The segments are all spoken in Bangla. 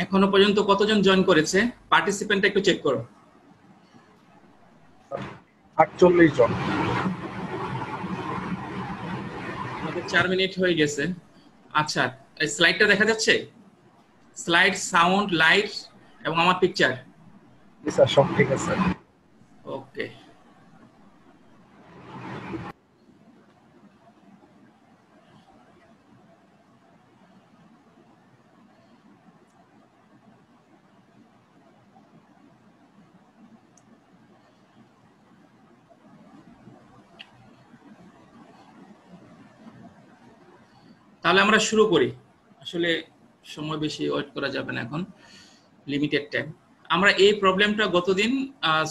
এখনো পর্যন্ত কতজন জয়েন করেছে? পার্টিসিপেন্ট একটু চেক করো। 48 জন। আমাদের 4 মিনিট হয়ে গেছে। আচ্ছা, এই স্লাইডটা দেখা যাচ্ছে? স্লাইড, সাউন্ড, লাইট এবং আমার পিকচার। জি স্যার, সব ঠিক আছে। ওকে। তাহলে আমরা শুরু করি। আসলে সময় বেশি ওয়েট করা যাবে না, এখন লিমিটেড টাইম। আমরা এই প্রবলেমটা গতদিন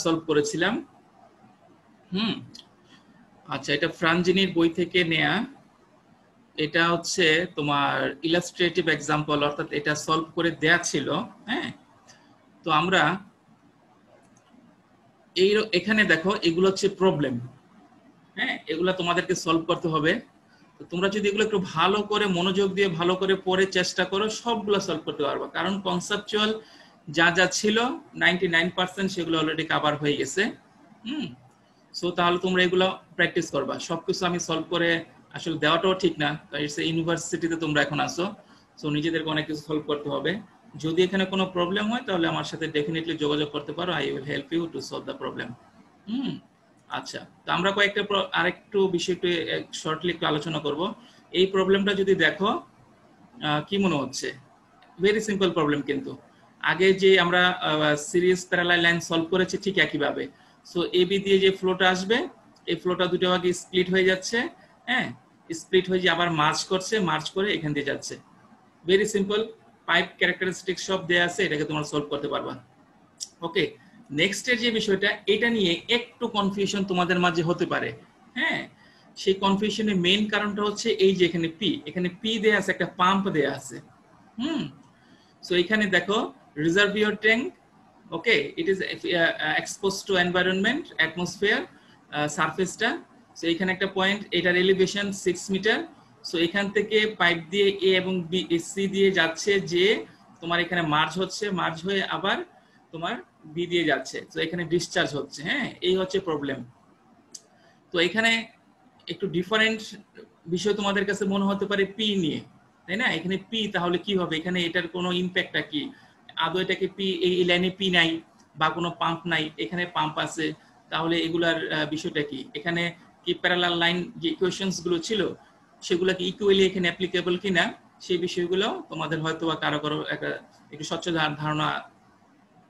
সলভ করেছিলাম। আচ্ছা, এটা ফ্রাঞ্জিনির বই থেকে নেয়া। এটা হচ্ছে তোমার ইলাস্ট্রেটিভ এক্সাম্পল, অর্থাৎ এটা সলভ করে দেয়া ছিল। হ্যাঁ, তো আমরা এখানে দেখো, এগুলো হচ্ছে প্রবলেম। হ্যাঁ, এগুলা তোমাদেরকে সলভ করতে হবে। তো তোমরা যদি এগুলো একটু ভালো করে মনোযোগ দিয়ে ভালো করে পড়ে চেষ্টা করো, সবগুলো সলভ করতে পারবে। কারণ কনসেপচুয়াল যা যা ছিল 99% সেগুলো অলরেডি কভার হয়ে গেছে। সো তাহলে তোমরা এগুলো প্র্যাকটিস করবা। সবকিছু আমি সলভ করে আসলে দেওয়াটাও ঠিক না, ইউনিভার্সিটিতে তোমরা এখন আসো, সো নিজেদেরকে অনেক কিছু সলভ করতে হবে। যদি এখানে কোনো প্রবলেম হয় তাহলে আমার সাথে ডেফিনেটলি যোগাযোগ করতে পারো। I will help you to solve the problem. আচ্ছা, তো আমরা কয়েকটা আরেকটু বিষয় একটু শর্টলি একটু আলোচনা করব। এই প্রবলেমটা যদি দেখো, কি মনে হচ্ছে? ভেরি সিম্পল প্রবলেম, কিন্তু আগে যে আমরা সিরিজ প্যারালাল লাইন সলভ করেছি ঠিক একইভাবে। সো এবি দিয়ে যে ফ্লোটা আসবে, এই ফ্লোটা দুটো ভাগে স্প্লিট হয়ে যাচ্ছে। হ্যাঁ, স্প্লিট হয়ে যে আবার মার্জ করছে, মার্জ করে এখান দিয়ে যাচ্ছে। ভেরি সিম্পল, পাইপ ক্যারেক্টারিস্টিক সব দেয়া আছে, এটাকে তোমরা সলভ করতে পারবা। ওকে, নেক্সট এর যে বিষয়টা, এটা নিয়ে একটু কনফিউশন তোমাদের মাঝে হতে পারে। হ্যাঁ, সেই কনফিউশনের মেইন কারণটা হচ্ছে এই যে এখানে পি দেয়া আছে, একটা পাম্প দেয়া আছে। সো এখানে দেখো, reservoir tank, okay, it is expose to environment, atmosphere, সারফেসটা। সো এখানে একটা পয়েন্ট, এটার এলিভেশন 6 মিটার। সো এখান থেকে পাইপ দিয়ে এ এবং বি, সি দিয়ে যাচ্ছে, যে তোমার এখানে মার্জ হচ্ছে, মার্জ হয়ে আবার তোমার বি দিয়ে যাচ্ছে। তো এখানে ডিসচার্জ হচ্ছে। হ্যাঁ, এই হচ্ছে প্রবলেম। তো এখানে একটু ডিফারেন্ট বিষয় তোমাদের কাছে মনে হতে পারে পি নিয়ে, তাই না? এখানে পি তাহলে কি হবে? এখানে এটার কোনো ইম্প্যাক্টটা কি? আদৌ এটাকে পি, এই লাইনে পি নাই বা কোনো পাম্প নাই, এখানে পাম্প আছে, তাহলে এগুলার বিষয়টা কি? এখানে কি প্যারালাল লাইন যে ইকুয়েশনস গুলো ছিল সেগুলো কি ইকুয়ালি এখানে অ্যাপ্লিকেবল কিনা, সেই বিষয়গুলো তোমাদের হয়তো বা কারো কারো একটা একটু স্বচ্ছ ধারণা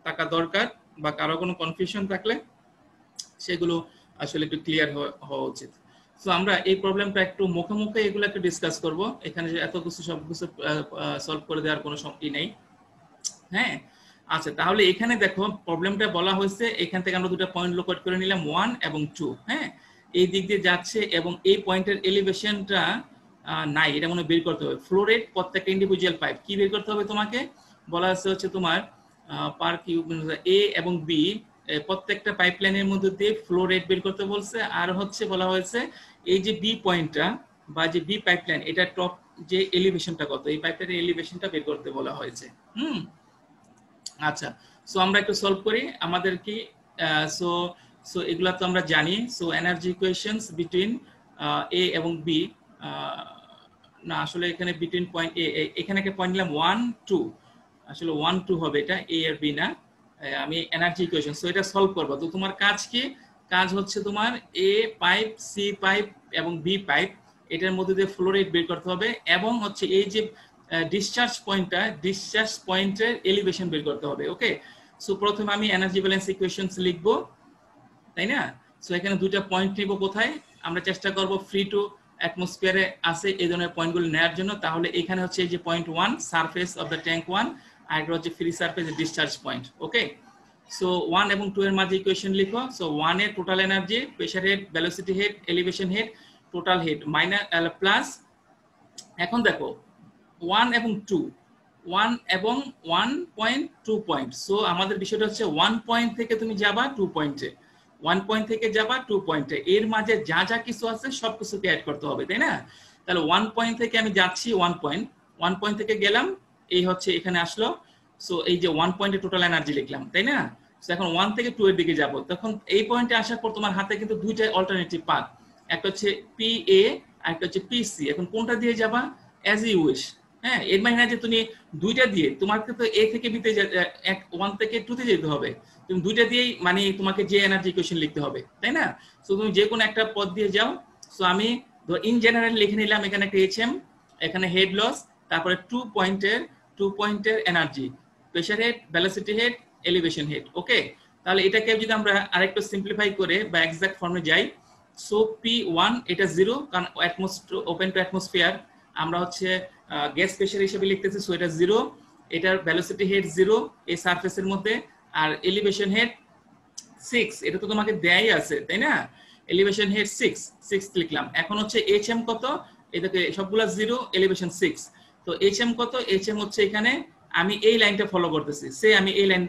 থাকা দরকার, বা কারো কোনো কনফিউশন থাকলে সেগুলো আসলে একটু ক্লিয়ার হওয়া উচিত। তো আমরা এই প্রবলেমটা একটু মুখে মুখে এগুলো একটু ডিসকাস করব। এখানে যে এত কিছু সব কিছু সলভ করে দেওয়ার কোনো ই নেই। হ্যাঁ, আচ্ছা, তাহলে এখানে দেখো প্রবলেমটা বলা হয়েছে, এখান থেকে আমরা দুটো পয়েন্ট লোকেট করে নিলাম, 1 এবং 2। হ্যাঁ, এই দিক দিয়ে যাচ্ছে এবং এই পয়েন্টের এলিভেশনটা নাই, এটা মনে বের করতে হবে। ফ্লো রেট প্রত্যেকটা ইন্ডিভিজুয়াল পাইপ কি বের করতে হবে তোমাকে? বলা আছে হচ্ছে তোমার পার কিউব এ এবং বি, প্রত্যেকটা পাইপলাইনের মধ্যে দিয়ে ফ্লো রেট বের করতে বলছে। আর হচ্ছে বলা হয়েছে এই যে বি পয়েন্টটা বা যে বি পাইপলাইন, এটা টপ যে এলিভেশনটা কত, এই পাইপলাইনের এলিভেশনটা বের করতে বলা হয়েছে। আচ্ছা, সো আমরা একটু সলভ করি। আমাদের কি সো সো এগুলা তো আমরা জানি। সো এনার্জি ইকুয়েশনস বিটুইন এ এবং বি, না আসলে এখানে বিটুইন পয়েন্ট এ, এখানে একটা পয়েন্ট নিলাম 1 2, আসলে 1 2 হবে, এটা এ আর বি না। আমি এনার্জি ইকুয়েশন, সো এটা সলভ করব। তো তোমার কাজ কি? কাজ হচ্ছে তোমার এ পাইপ, সি পাইপ এবং বি পাইপ, এটার মধ্যে দিয়ে ফ্লো রেট বের করতে হবে, এবং হচ্ছে এই যে ডিসচার্জ পয়েন্টটা, ডিসচার্জ পয়েন্টের এলিভেশন বের করতে হবে। ওকে, সো প্রথমে আমি এনার্জি ব্যালেন্স ইকুয়েশনস লিখবো, তাই না? সো এখানে দুইটা পয়েন্ট নিব। কোথায়? আমরা চেষ্টা করব ফ্রি টু অ্যাটমসফিয়ারে আছে এই ধরনের পয়েন্টগুলো নেওয়ার জন্য। তাহলে এখানে হচ্ছে এই যে point 1 surface of the tank 1, আর এটা হচ্ছে ফ্রি সারফেস ডিসচার্জ পয়েন্ট। ওকে, সো 1 এবং 2 এর মাঝে ইকুয়েশন লিখো। সো 1 এর total energy, pressure head, velocity head, elevation head, total head minus plus, এখন দেখো 1 এবং 2, 1 এবং 1.2 পয়েন্ট। সো আমাদের বিষয়টা হচ্ছে 1 পয়েন্ট থেকে তুমি যাবা 2 পয়েন্টে, 1 পয়েন্ট থেকে যাবা 2 পয়েন্টে, এর মাঝে যা যা কিছু আছে সবকিছুকে অ্যাড করতে হবে, তাই না? তাহলে 1 পয়েন্ট থেকে আমি যাচ্ছি 1 পয়েন্ট, 1 পয়েন্ট থেকে গেলাম, এই হচ্ছে এখানে আসলো সো এই যে 1 পয়েন্টে টোটাল এনার্জি লিখলাম, তাই না? সো এখন 1 থেকে 2 এর দিকে যাব, তখন এই পয়েন্টে আসার পর তোমার হাতে কিন্তু দুইটা অল্টারনেটিভ পাথ, একটা হচ্ছে পি এ আর একটা হচ্ছে পি সি। এখন কোনটা দিয়ে যাবা অ্যাজ ইউ উইশ। হ্যাঁ, এর মানে না যে তুমি দুইটা দিয়ে, তোমাকে তো এ থেকে বিতে 1 থেকে 2 তে যেতে হবে, তুমি দুইটা দিয়েই মানে তোমাকে যে এনার্জি ইকুয়েশন লিখতে হবে, তাই না? সো তুমি যে কোনো একটা পদ দিয়ে যাও। সো আমি ইন জেনারেল লিখে নিলাম এখানে একটা এইচএম, এখানে হেড লস, তারপরে 2 পয়েন্টের energy, pressure head, velocity head, elevation head. Okay, তাহলে এটাকে যদি আমরা আরেকটু সিম্পলিফাই করে বা এক্সাক্ট ফর্মে যাই, সো P1 এটা 0, কারণ ওপেন টু অ্যাটমসফিয়ার, আমরা হচ্ছে গ্যাস প্রেসার হিসেবে লিখতেছি, সো এটা 0। এটার ভেলোসিটি হেড 0 এই সারফেসের মধ্যে, আর এলিভেশন হেড 6, এটা তো তোমাকে দেয়াই আছে, তাই না? এলিভেশন হেড 6 লিখলাম। এখন হচ্ছে এইচএম কত, এটাকে সবগুলা 0, এলিভেশন 6। তো এইচএম কত, এইচএম হচ্ছে এখানে আমি এই লাইনটা ফলো করতেছি, সে আমি এই লাইন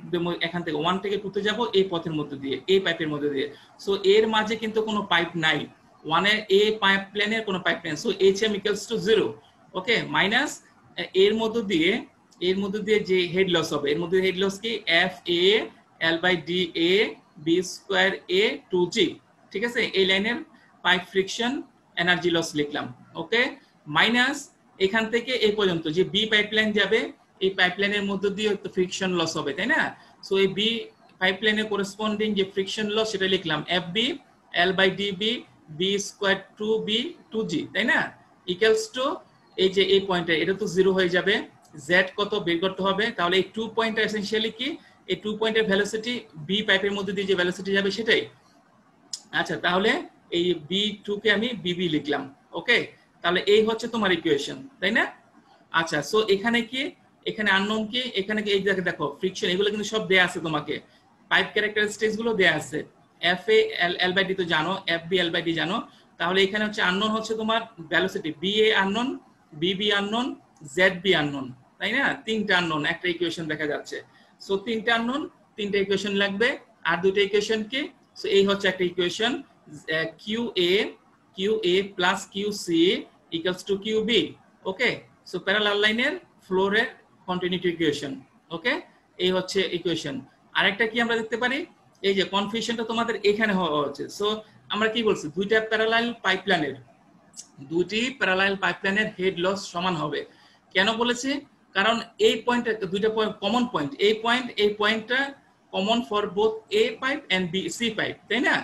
এখান থেকে 1 থেকে 2 তে যাব এই পথের মধ্যে দিয়ে, এই পাইপের মধ্যে দিয়ে। সো এর মাঝে কিন্তু কোনো পাইপ নাই, 1 এর এ পাইপ প্লেনের কোনো পাইপ নেই, so HM equals to 0। Okay, minus এর মধ্যে দিয়ে যে হেড লস হবে, এর মধ্যে হেড লস কি, F A L by D A B square A two G. ঠিক আছে, এই লাইনের পাইপ ফ্রিকশন এনার্জি লস লিখলাম। ওকে, মাইনাস এখান থেকে এই পর্যন্ত যে বি পাইপলাইন যাবে, এই পাইপলাইনের মধ্যে দিয়ে তো ফ্রিকশন লস হবে, তাই না? সো এই বি পাইপলাইনের করেসপন্ডিং যে ফ্রিকশন লস সেটা লিখলাম F B L by D B B square two B two G, তাই না? ইকুয়ালস টু এই যে এই পয়েন্টে এটা তো 0 হয়ে যাবে, জেড কত বের করতে হবে, তাহলে এই 2 পয়েন্টটা এসেনশিয়ালি কি, এই 2 পয়েন্টের ভেলোসিটি বি পাইপের মধ্যে দিয়ে যে ভেলোসিটি যাবে সেটাই। আচ্ছা, তাহলে এই বি2 কে আমি বিবি লিখলাম। ওকে, তাহলে এই হচ্ছে তোমার ইকুয়েশন, তাই না? আচ্ছা, সো এখানে কি, এখানে আননোন কি, এখানে কি, এই জায়গায় দেখো ফ্রিকশন, এগুলো কিন্তু সব দেয়া আছে তোমাকে, পাইপ ক্যারেক্টারিস্টিক্স গুলো দেয়া আছে। F A L by D তো জানো, F B L by D জানো, তাহলে এখানে হচ্ছে আননোন হচ্ছে তোমার velocity B A unknown, B B unknown, Z B unknown, তাই না? তিনটা আননোন একটা ইকুয়েশন দেখা যাচ্ছে। সো তিনটা আননোন, তিনটা ইকুয়েশন লাগবে, আর দুটো ইকুয়েশন কি, সো এই হচ্ছে একটা equation, Q A plus Q C equals to Q B. Okay, so parallel লাইনের ফ্লোরের কন্টিনিউটি ইকুয়েশন। ওকে, এই হচ্ছে ইকুয়েশন। আরেকটা কি আমরা দেখতে পারি, এই যে কনফিউশনটা তোমাদের এখানে হওয়া হচ্ছে। সো আমরা কি বলছি, দুটি প্যারালাল পাইপলাইনের হেড লস সমান হবে। কেন বলেছি, কারণ এই পয়েন্টটা দুইটা কমন পয়েন্ট, এই পয়েন্টটা common for both A pipe and B C pipe, তাই না?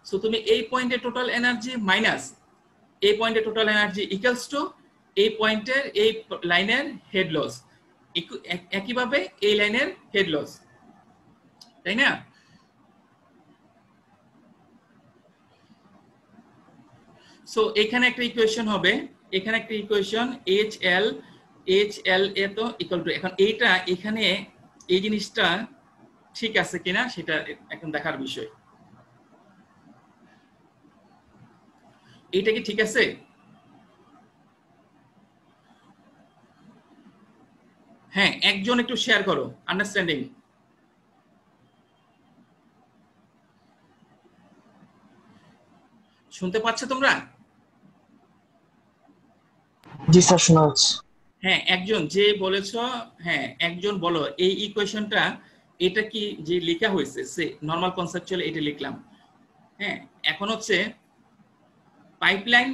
সো তুমি এই পয়েন্টে টোটাল এনার্জি মাইনাস এই পয়েন্টে টোটাল এনার্জি ইকুয়ালস টু এই পয়েন্টের এই লাইনের হেড লস, একইভাবে এই লাইনের হেড লস, তাই না? সো এখানে একটা ইকুয়েশন হবে, এখানে একটা ইকুয়েশন এইচ এল এ তো ইকুয়াল টু, এখন এইটা এখানে এই জিনিসটা ঠিক আছে কিনা সেটা এখন দেখার বিষয়। এইটা কি ঠিক আছে? হ্যাঁ, একজন একটু শেয়ার করো আন্ডারস্ট্যান্ডিং। শুনতে পাচ্ছ তোমরা? জি স্যার, শোনা যাচ্ছে। হ্যাঁ, একজন যে বলেছ, হ্যাঁ একজন বলো এই ইকুয়েশনটা, এটা কি যে লেখা হয়েছে সে নরমাল কনসেপচুয়ালি এটা লিখলাম। হ্যাঁ, এখন হচ্ছে পাইপলাইন,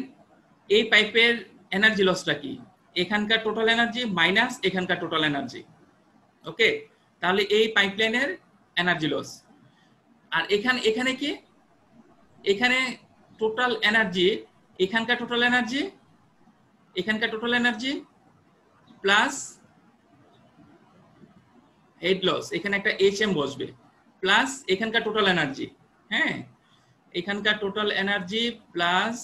এই পাইপের এনার্জি লসটা কি, এখানকার টোটাল এনার্জি মাইনাস এখানকার টোটাল এনার্জি। ওকে, তাহলে এই পাইপলাইনের এনার্জি লস, আর এখানে কি, এখানে টোটাল এনার্জি, এখানকার টোটাল এনার্জি, এখানকার total energy plus head loss, এখানে একটা এইচএম বসবে, প্লাস এখানকার টোটাল এনার্জি। হ্যাঁ, এখানকার total energy plus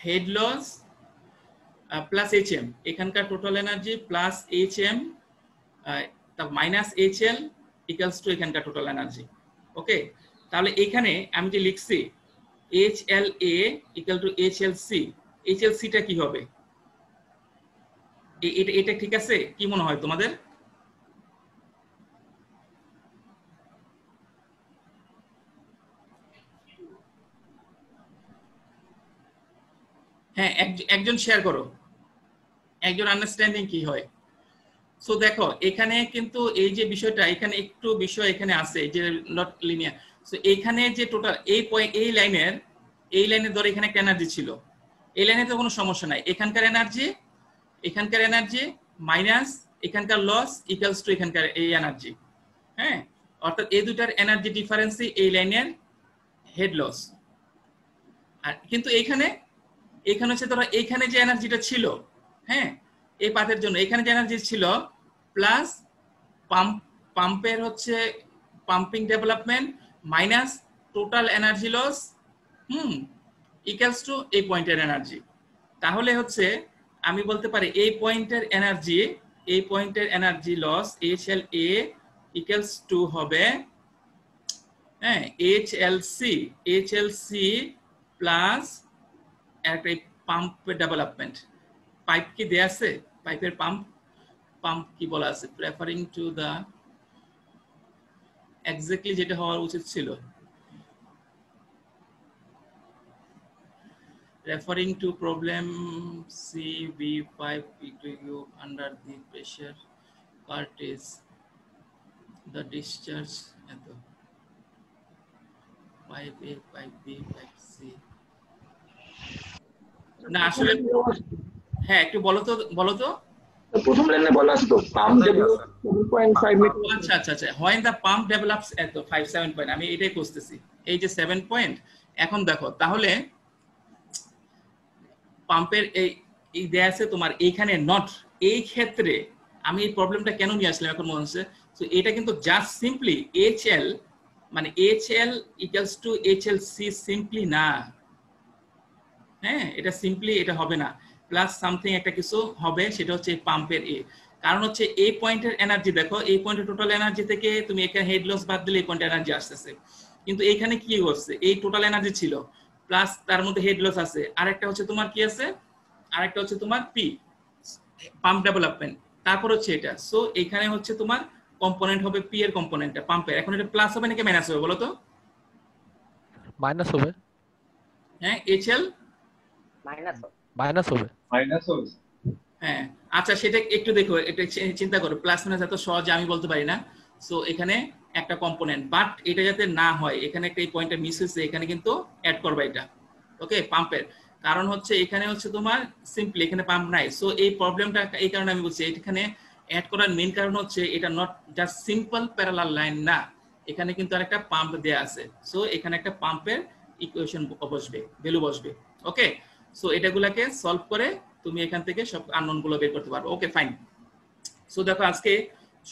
head loss plus HM, এখানকার total energy plus HM minus HL equals to এখানকার টোটাল এনার্জি। ওকে, তাহলে এখানে আমি যে লিখছি H L A equal to H L C, H L সিটা কি হবে, এটা ঠিক আছে? কি মনে হয় তোমাদের? হ্যাঁ, একজন শেয়ার করো, একজন আন্ডারস্ট্যান্ডিং কি হয়? সো দেখো এখানে কিন্তু এই যে বিষয়টা এখানে একটু বিষয় এখানে আছে যে নট লিনিয়ার। সো এখানে যে টোটাল এই পয়েন্ট এই লাইনের ধরে এখানে একটা এনার্জি ছিল, এই লাইনে তো কোনো সমস্যা নাই। এখানকার এনার্জি মাইনাস এখানকার লস ইকুয়ালস টু এখানকার এই এনার্জি। হ্যাঁ, অর্থাৎ এই দুটার এনার্জি ডিফারেন্সই এই লাইনের হেড লস। আর কিন্তু এখানে হচ্ছে ধরো এখানে যে এনার্জিটা ছিল, হ্যাঁ এই পাথের জন্য এখানে যে এনার্জি ছিল প্লাস পাম্পের হচ্ছে pumping development minus total energy loss equals to এই পয়েন্টের এনার্জি। তাহলে হচ্ছে আমি বলতে পারি এই পয়েন্টের energy loss HLA equals to হবে হ্যাঁ HLC প্লাস একটা পাম্প ডেভেলপমেন্ট। পাইপ কি দেয়া আছে? পাইপের পাম্প কি বলা আছে? রেফারিং টু দা এক্স্যাক্টলি যেটা হওয়ার উচিত ছিল, referring to problem CV5 P2U under the pressure part is the discharge at 5A 5B 5C না আসলে হ্যাঁ একটু বলো তো প্রথম লাইনে বলা আছে তো পাম্প ডেভেলপ 7.5 মিটার। আচ্ছা when the pump develops at 7 point, আমি এটাই খুঁজতেছি এই যে 7 পয়েন্ট। এখন দেখো তাহলে পাম্পের এই দেয়া আছে তোমার এইখানে নট, এই ক্ষেত্রে আমি এই প্রবলেমটা কেন নিয়ে আসলাম এখন মনে হচ্ছে। তো এটা কিন্তু জাস্ট সিম্পলি HL মানে HL equals to HLC simply না, হ্যাঁ এটা সিম্পলি এটা হবে না, প্লাস সামথিং একটা কিছু হবে, সেটা হচ্ছে পাম্পের কারণ হচ্ছে এই পয়েন্টের এনার্জি দেখো, এই পয়েন্টের টোটাল এনার্জি থেকে তুমি এখানে হেড লস বাদ দিলে এই পয়েন্টের এনার্জি আসতেছে, কিন্তু এইখানে কি হচ্ছে এই টোটাল এনার্জি ছিল প্লাস তার মধ্যে হেড লস আছে, আরেকটা হচ্ছে তোমার কি আছে, আরেকটা হচ্ছে তোমার পি পাম্প ডেভেলপমেন্ট, তারপর হচ্ছে এটা। সো এখানে হচ্ছে তোমার কম্পোনেন্ট হবে পি এর কম্পোনেন্টটা পাম্পের। এখন এটা প্লাস হবে নাকি মাইনাস হবে বলো তো? মাইনাস হবে। হ্যাঁ HL মাইনাস হবে। হ্যাঁ আচ্ছা সেটা একটু দেখো, এটা চিন্তা করো, প্লাস মাইনাস এত সহজে আমি বলতে পারি না। সো এখানে একটা কম্পোনেন্ট, বাট এটা যাতে না হয় এখানে একটা এই পয়েন্টটা মিস হয়েছে, এখানে কিন্তু অ্যাড করবা এটা ওকে পাম্পের। কারণ হচ্ছে এখানে হচ্ছে তোমার সিম্পলি এখানে পাম্প নাই। সো এই প্রবলেমটা এই কারণে আমি বলছি এখানে অ্যাড করার মেইন কারণ হচ্ছে এটা not just simple parallel line না, এখানে কিন্তু আরেকটা পাম্প দেয়া আছে। সো এখানে একটা পাম্পের ইকুয়েশন বসবে, ভ্যালু বসবে ওকে। সো এটাগুলোকে সলভ করে তুমি এখান থেকে সব আননোন গুলো বের করতে পারবে। Okay fine. সো দেখো আজকে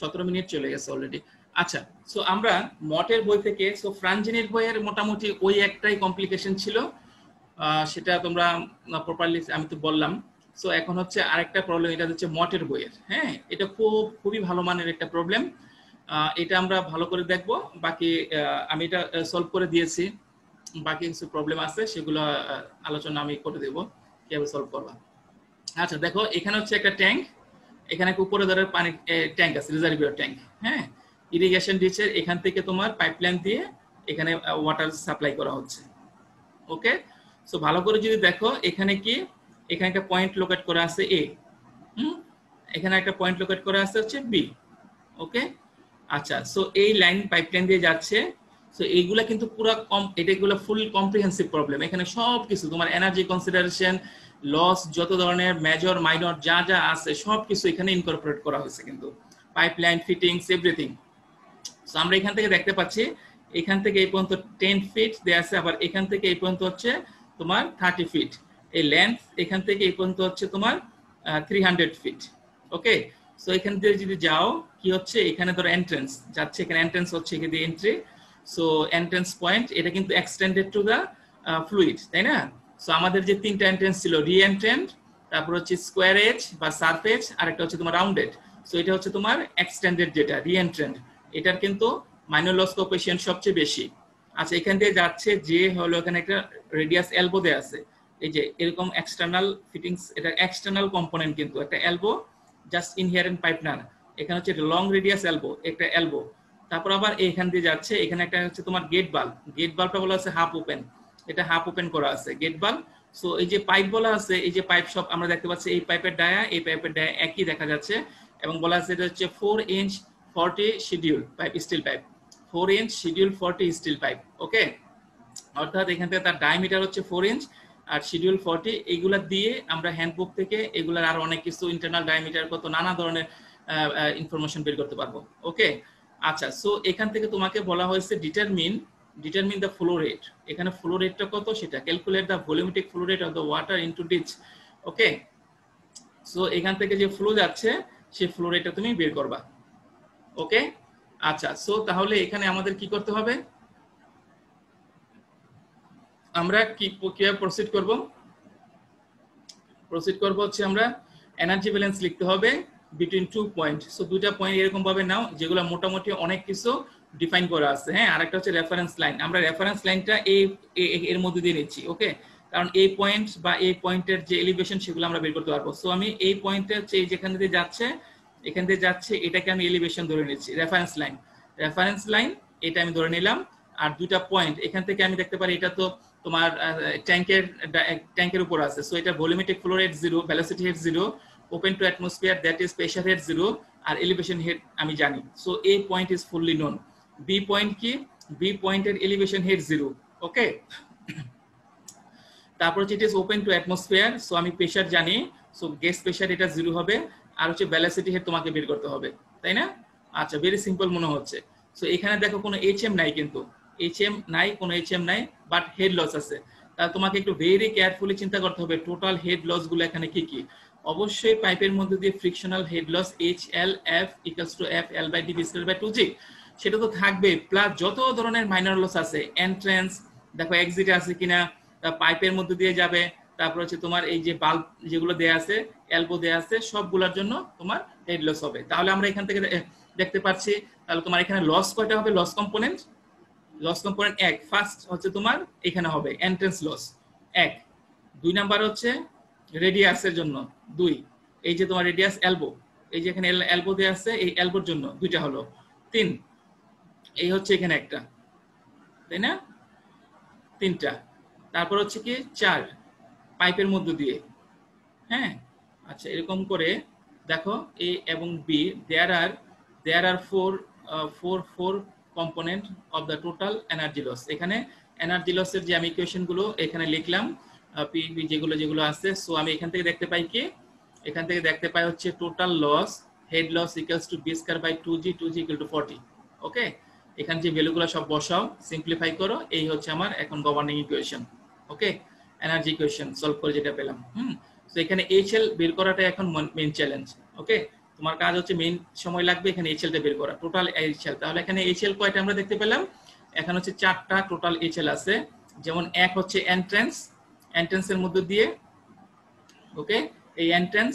17 মিনিট চলে গেছে অলরেডি। আচ্ছা সো আমরা মটের বই থেকে, সো ফ্রাঞ্জিনির বইয়ের মোটামুটি ওই একটাই কমপ্লিকেশন ছিল, সেটা তোমরা প্রপারলি আমি তো বললাম। সো এখন হচ্ছে আরেকটা প্রবলেম, এটা হচ্ছে মটের বইয়ের। হ্যাঁ এটা খুবই ভালো মানের একটা প্রবলেম, এটা আমরা ভালো করে দেখবো। বাকি আমি এটা সলভ করে দিয়েছি, বাকি কিছু প্রবলেম আছে সেগুলো আলোচনা আমি করে দেবো কিভাবে সলভ করবা। আচ্ছা দেখো এখানে হচ্ছে একটা ট্যাঙ্ক, এখানে একটা উপরে ধরে পানি ট্যাঙ্ক আছে, রিজার্ভিয়ার ট্যাঙ্ক। হ্যাঁ ইরিগেশন ডিচের এখান থেকে তোমার পাইপলাইন দিয়ে এখানে ওয়াটার সাপ্লাই করা হচ্ছে ওকে। সো ভালো করে যদি দেখো এখানে কি, এখানে একটা পয়েন্ট লোকেট করা আছে এ, এখানে একটা পয়েন্ট লোকেট করা আছে হচ্ছে বি ওকে। আচ্ছা সো এই লাইন পাইপলাইন দিয়ে যাচ্ছে। সো এইগুলা কিন্তু পুরো এটাগুলো ফুল কম্প্রিহেন্সিভ প্রবলেম, এখানে সবকিছু তোমার এনার্জি কনসিডারেশন লস যত ধরনের মেজর মাইনর যা যা আছে সবকিছু এখানে ইনকর্পোরেট করা হয়েছে, কিন্তু পাইপলাইন ফিটিংস এভরিথিং। সো আমরা এখান থেকে দেখতে পাচ্ছি এখান থেকে এই পর্যন্ত 10 ফিট দেয়া আছে, আবার এখান থেকে এই পর্যন্ত হচ্ছে তোমার 30 ফিট এই লেন্থ, এখান থেকে এই পর্যন্ত হচ্ছে তোমার 300 ফিট ওকে। সো এখান থেকে যদি যাও কি হচ্ছে, এখানে ধরো এন্ট্রেন্স যাচ্ছে, এখানে এন্ট্রেন্স হচ্ছে এখানে দিয়ে এন্ট্রি। সো এন্ট্রেন্স পয়েন্ট এটা কিন্তু এক্সটেন্ডেড টু দা ফ্লুইড, তাই না? সো আমাদের যে তিনটা এন্ট্রেন্স ছিল, রি এন্ট্রেন্ট, তারপর হচ্ছে স্কোয়ার এজ বা সারফেস, আর একটা হচ্ছে তোমার রাউন্ডেড। সো এটা হচ্ছে তোমার এক্সটেন্ডেড যেটা রি এন্ট্রেন্ট, এটার কিন্তু মাইনর লস কোএফিশিয়েন্ট সবচেয়ে বেশি। আচ্ছা এখান দিয়ে যাচ্ছে যে হলো এখানে একটা রেডিয়াস এলবো দেয়া আছে, এই যে এরকম এক্সটার্নাল ফিটিংস, এটা এক্সটার্নাল কম্পোনেন্ট, কিন্তু একটা এলবো জাস্ট ইনহেরেন্ট পাইপ না, এখানে হচ্ছে লং রেডিয়াস এলবো, একটা এলবো। তারপর আবার এখান দিয়ে যাচ্ছে, এখানে একটা হচ্ছে তোমার গেট বাল্ব, গেট বাল্বটা বলা আছে হাফ ওপেন, এটা হাফ ওপেন করা আছে গেট বাল্ব। সো এই যে পাইপ বলা আছে, এই যে পাইপ সব আমরা দেখতে পাচ্ছি, এই পাইপের ডায়া এই পাইপের ডায়া একই দেখা যাচ্ছে, এবং বলা আছে এটা হচ্ছে 4 inch 40 schedule pipe, steel pipe, 4 inch schedule 40 steel pipe. Okay, অর্থাৎ এখান থেকে তার ডায়ামিটার হচ্ছে 4 ইঞ্চ আর শিডিউল 40। এইগুলা দিয়ে আমরা হ্যান্ডবুক থেকে এগুলার আর অনেক কিছু ইন্টারনাল ডায়ামিটার কত নানা ধরনের ইনফরমেশন বের করতে পারবো। ওকে, আচ্ছা, সো এখান থেকে তোমাকে বলা হয়েছে ডিটারমিন দ্য ফ্লো রেট। এখানে ফ্লো রেটটা কত সেটা calculate the volumetric flow rate of the water into ditch. Okay, so এখান থেকে যে ফ্লো যাচ্ছে সেই ফ্লো রেটটা তুমি বের করবা। ওকে, আচ্ছা, সো তাহলে এখানে আমাদের কি করতে হবে, আমরা কি প্রক্রিয়া প্রসিড করব হচ্ছে আমরা এনার্জি ব্যালেন্স লিখতে হবে বিটুইন 2 পয়েন্ট। সো দুইটা পয়েন্ট এরকম ভাবে নাও যেগুলো মোটামুটি অনেক কিছু ডিফাইন করা আছে। হ্যাঁ, আরেকটা হচ্ছে রেফারেন্স লাইন, আমরা রেফারেন্স লাইনটা এর মধ্যে দিয়ে নিচ্ছি। ওকে, কারণ এই পয়েন্ট বা এই পয়েন্টের যে এলিভেশন সেগুলো আমরা বের করতে পারবো। সো আমি এই পয়েন্টে হচ্ছে যেখান দিয়ে যাচ্ছে, এখান দিয়ে যাচ্ছে, এটাকে আমি এলিভেশন ধরে নিচ্ছি, রেফারেন্স লাইন এটা আমি ধরে নিলাম। আর দুইটা পয়েন্ট এখান থেকে আমি দেখতে পারি এটা তো তোমার ট্যাঙ্কের উপর আছে, সো এটা volumetric flow rate 0, velocity head 0, open to atmosphere that is pressure head 0, আর এলিভেশন হেড আমি জানি। So A point is fully known. B point কি, বি পয়েন্টের এলিভেশন হেড 0। ওকে, তারপর হচ্ছে it is open to atmosphere, so আমি প্রেসার জানি, সো গ্যাস প্রেসার এটা 0 হবে। আর হচ্ছে ভেলোসিটি হেড তোমাকে বের করতে হবে, তাই না? আচ্ছা, ভেরি সিম্পল মনে হচ্ছে। সো এখানে দেখো কোনো এইচএম নাই, কিন্তু কোনো এইচএম নাই, বাট হেড লস আছে। তাহলে তোমাকে একটু ভেরি কেয়ারফুলি চিন্তা করতে হবে টোটাল হেড লস গুলো এখানে কি কি। অবশ্যই পাইপের মধ্যে দিয়ে frictional head loss HLF equals to FL/D V²/2G সেটা তো থাকবে, প্লাস যত ধরনের মাইনর লস আছে, এন্ট্রান্স দেখো, এক্সিট আছে কিনা, পাইপের মধ্যে দিয়ে যাবে, তারপর হচ্ছে তোমার এই যে বাল্ব যেগুলো দেয়া আছে, এলবো দেয়া আছে, সবগুলোর জন্য তোমার হেড লস হবে। তাহলে আমরা এখান থেকে দেখতে পাচ্ছি, তাহলে তোমার এখানে লস কয়টা হবে, লস কম্পোনেন্ট 1, ফার্স্ট হচ্ছে তোমার এখানে হবে এন্ট্রান্স লস 1, 2 নাম্বার হচ্ছে রেডিয়াসের জন্য 2, এই যে তোমার রেডিয়াস এলবো, এই যে এখানে এলবো দেয়া আছে, এই এলবোর জন্য 2টা হলো, 3 এই হচ্ছে এখানে একটা, তাই না, 3টা। তারপর হচ্ছে কি 4 পাইপের মধ্য দিয়ে। হ্যাঁ, আচ্ছা, এরকম করে দেখো এ এবং B, there are 4 component of the total energy loss. এখানে এনার্জি লসের যে আমি ইকুয়েশন গুলো এখানে লিখলাম, পিভি যেগুলো আছে। সো আমি এখান থেকে দেখতে পাই কি, এখান থেকে দেখতে পাই হচ্ছে total loss, head loss equals to B²/2G, 2G = 40। Okay, এখানে যে ভ্যালুগুলো সব বসাও, সিম্পলিফাই করো, এই হচ্ছে আমার এখন গভর্নিং ইকুয়েশন। ওকে, এনার্জি ইকুয়েশন সলভ করে যেটা পেলাম। তো এখানে HL বের করাটা এখন মেইন চ্যালেঞ্জ। ওকে, তোমার কাজ হচ্ছে মেইন সময় লাগবে এখানে HL টা বের করা, টোটাল HL। তাহলে এখানে HL কয়টা আমরা দেখতে পেলাম, এখন হচ্ছে 4টা টোটাল HL আছে। যেমন 1 হচ্ছে এন্ট্রান্সের মধ্যে দিয়ে, ওকে, এই এন্ট্রান্স,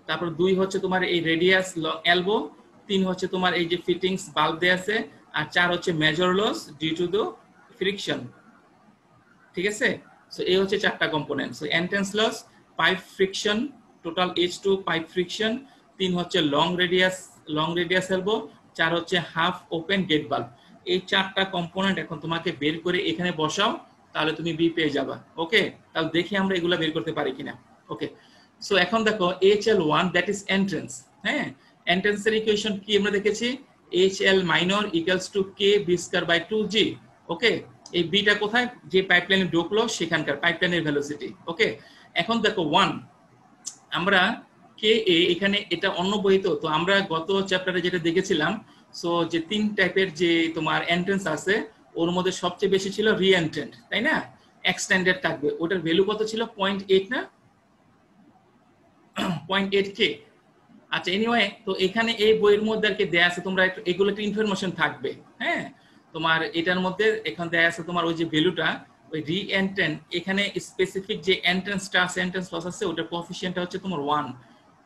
তারপর 2 হচ্ছে তোমার এই রেডিয়াস এলবো, 3 হচ্ছে তোমার এই যে ফিটিংস বাল্ব দেয়া আছে, আর 4 হচ্ছে major loss due to the friction. ঠিক আছে, সো এই হচ্ছে 4টা component. So entrance loss, pipe friction, total H2 pipe friction, 3 হচ্ছে লং রেডিয়াস এলবো, 4 হচ্ছে হাফ ওপেন গেট বাল্ব। এই 4টা কম্পোনেন্ট এখন তোমাকে বের করে এখানে বসাও, তাহলে তুমি বি পেয়ে যাবা। ওকে, তাহলে দেখি আমরা এগুলা বের করতে পারি কিনা। ওকে, সো এখন দেখো HL1 দ্যাট ইজ এন্ট্রান্স। হ্যাঁ, এন্ট্রান্সের ইকুয়েশন কি আমরা দেখেছি, HL minor equals to K B²/2G। ওকে, এই বিটা কোথায়, যে পাইপলাইনে ঢুকলো সেখানকার পাইপলাইনের ভেলোসিটি। ওকে, এখন দেখো 1 আমরা কে এখানে এটা অন্য বইতে, তো আমরা গত চ্যাপ্টারে যেটা দেখেছিলাম, সো যে 3 টাইপের যে তোমার এন্ট্রান্স আছে, ওর মধ্যে সবচেয়ে বেশি ছিল রিএন্ট্রেন্ট, তাই না, এক্সটেন্ডেড থাকবে, ওটার ভ্যালু কত ছিল, 0.8 না, 0.8K। আচ্ছা, এনিওয়ে, তো এখানে এই বইয়ের মধ্যে আর কি দেয়া আছে, তোমরা একটু এগুলো একটা ইনফরমেশন থাকবে। হ্যাঁ, তোমার এটার মধ্যে এখন দেয়া আছে তোমার ওই যে ভ্যালুটা, ওই রিএন্ট্রেন্ট, এখানে স্পেসিফিক যে এন্ট্রান্সটা আছে, এন্ট্রান্স লস আছে, ওটার কোএফিশিয়েন্টটা হচ্ছে তোমার 1।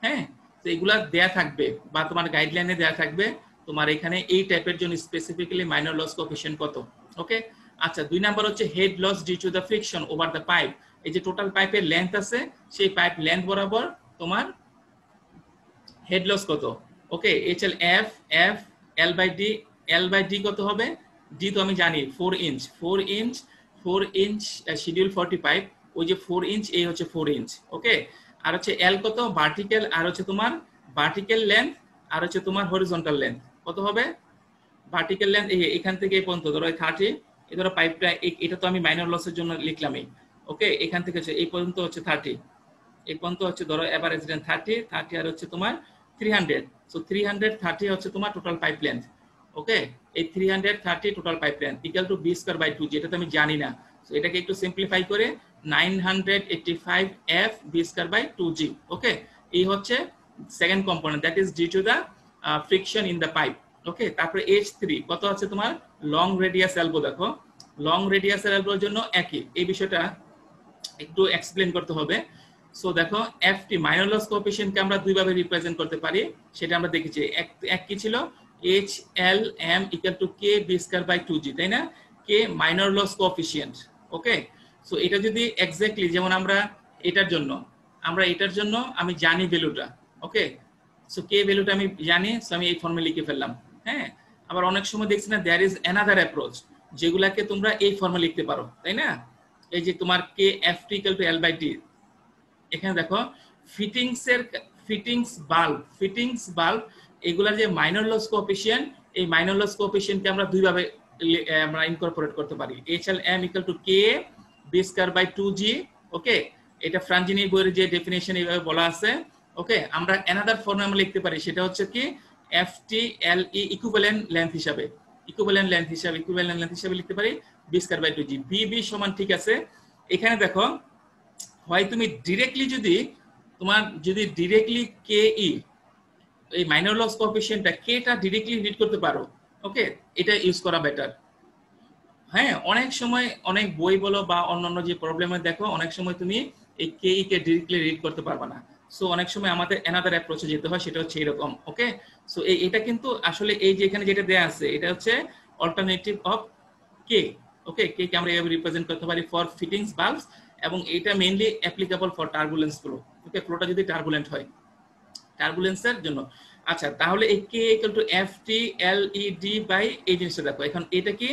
হ্যাঁ, তো এগুলা দেয়া থাকবে বা তোমার গাইডলাইনে দেয়া থাকবে তোমার এখানে এই টাইপের জন্য স্পেসিফিক্যালি মাইনর লস কোএফিশিয়েন্ট কত। ওকে, আচ্ছা, 2 নাম্বার হচ্ছে head loss due to the friction over the pipe. এই যে টোটাল পাইপের লেন্থ আছে, সেই পাইপ লেন্থ বরাবর তোমার হেড লস কত। ওকে, HLF L/D কত হবে, ডি তো আমি জানি 4 ইঞ্চ শিডিউল 40 পাইপ, ওই যে 4 ইঞ্চ, এই হচ্ছে 4 ইঞ্চ। ওকে, আর হচ্ছে এল কত ভার্টিক্যাল, আর হচ্ছে তোমার ভার্টিক্যাল লেন্থ, আর হচ্ছে তোমার হরিজন্টাল লেন্থ কত হবে? ভার্টিক্যাল লেন্থ এখান থেকে এই পর্যন্ত ধরো 30, এই ধরো পাইপটা, এটা তো আমি মাইনর লসের জন্য লিখলামই। ওকে, এখান থেকে হচ্ছে এই পর্যন্ত হচ্ছে 30, এই পর্যন্ত হচ্ছে ধরো এভারেজ লেন্থ 30 আর হচ্ছে তোমার 300। সো 330 হচ্ছে তোমার টোটাল পাইপ লেন্থ। ওকে, এই 330 total pipe length equal to V square by 2, যেটা তো আমি জানি না। সো এটাকে একটু সিম্পলিফাই করে 985 F B square by 2g। Okay, এই হচ্ছে second component, that is due to the friction in the pipe. Okay, তারপরে H3 কত আছে তোমার? Long radius elbow. দেখো লং রেডিয়াসের এলবোর জন্য একই, এই বিষয়টা একটু এক্সপ্লেন করতে হবে। সো দেখো এফটি মাইনর লস কোএফিশিয়েন্টকে আমরা দুই ভাবে রিপ্রেজেন্ট করতে পারি, সেটা আমরা দেখেছি। এক কি ছিল? H L M equal to K B square by 2g, তাই না? K minor loss coefficient. Okay, so এটা যদি এক্স্যাক্টলি যেমন আমরা এটার জন্য আমি জানি ভ্যালুটা। ওকে, সো কে ভ্যালুটা আমি জানি, সো আমি এই ফর্মে লিখে ফেললাম। হ্যাঁ, আবার অনেক সময় দেখছি না দেয়ার ইজ অ্যানাদার অ্যাপ্রোচ, যেগুলাকে তোমরা এই ফর্মে লিখতে পারো, তাই না? এই যে তোমার K F T equal to L by T. এখানে দেখো ফিটিংস বাল্ব এগুলার যে মাইনর লস কোএফিশিয়েন্ট, এই মাইনর লস কোএফিশিয়েন্টকে আমরা দুই ভাবে আমরা ইনকর্পোরেট করতে পারি। HLM equal to K B square by 2g। Okay, এটা ফ্রাঞ্জিনি বইয়ের যে ডেফিনিশন এইভাবে বলা আছে। ওকে, আমরা অ্যানাদার ফর্মে আমরা লিখতে পারি, সেটা হচ্ছে কি FTLE ইকুইভ্যালেন্ট লেন্থ হিসাবে লিখতে পারি B square by 2g। B সমান, ঠিক আছে। এখানে দেখো হয় তুমি ডিরেক্টলি ডিরেক্টলি কে ই এই মাইনর লস কোএফিশিয়েন্টটা কেটা ডিরেক্টলি রিড করতে পারো। ওকে, এটা ইউজ করা বেটার। হ্যাঁ, অনেক সময় অনেক বই বলো বা অন্যান্য যে প্রবলেমে দেখো, অনেক সময় তুমি এই কে ই কে ডিরেক্টলি রিড করতে পারবে না। সো অনেক সময় আমাদের অ্যানাদার অ্যাপ্রোচে যেতে হয়, সেটা হচ্ছে এরকম। ওকে, সো এটা কিন্তু আসলে এই যে এখানে যেটা দেয়া আছে, এটা হচ্ছে অল্টারনেটিভ অফ কে। ওকে, কে কে আমরা এভাবে রিপ্রেজেন্ট করতে পারি ফর ফিটিংস বাল্বস, এবং এটা mainly applicable for turbulence flow. Okay, ফ্লোটা যদি টার্বুলেন্ট হয়, টার্বুলেন্সের জন্য। আচ্ছা, তাহলে এই K equal to FTLED by এই জিনিসটা দেখো, এখন এটা কি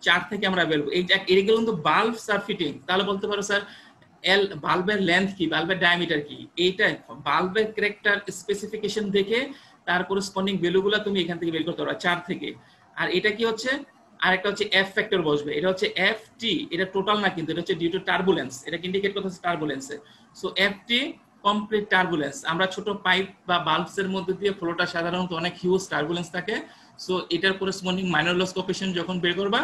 4 থেকে আমরা বের করব। এইগুলো কিন্তু বাল্বস আর ফিটিং। তাহলে বলতে পারো স্যার এল বাল্বের লেন্থ কি, বাল্বের ডায়ামিটার কি, এইটা বাল্বের ক্যারেক্টার স্পেসিফিকেশন দেখে তার করেসপন্ডিং ভ্যালুগুলো তুমি এখান থেকে বের করতে পারো 4 থেকে। আর এটা কি হচ্ছে, আর একটা হচ্ছে এফ ফ্যাক্টর বসবে, এটা হচ্ছে FT, এটা টোটাল না কিন্তু, এটা হচ্ছে ডিউ টু টার্বুলেন্স, এটা ইন্ডিকেট করতেছে টার্বুলেন্সে। So FT complete turbulence. আমরা ছোট পাইপ বা বাল্বস এর মধ্যে দিয়ে ফ্লোটা সাধারণত অনেক হিউজ টার্বুলেন্স থাকে। সো এটার করেসপন্ডিং মাইনর লস কোএফিশিয়েন্ট যখন বের করবা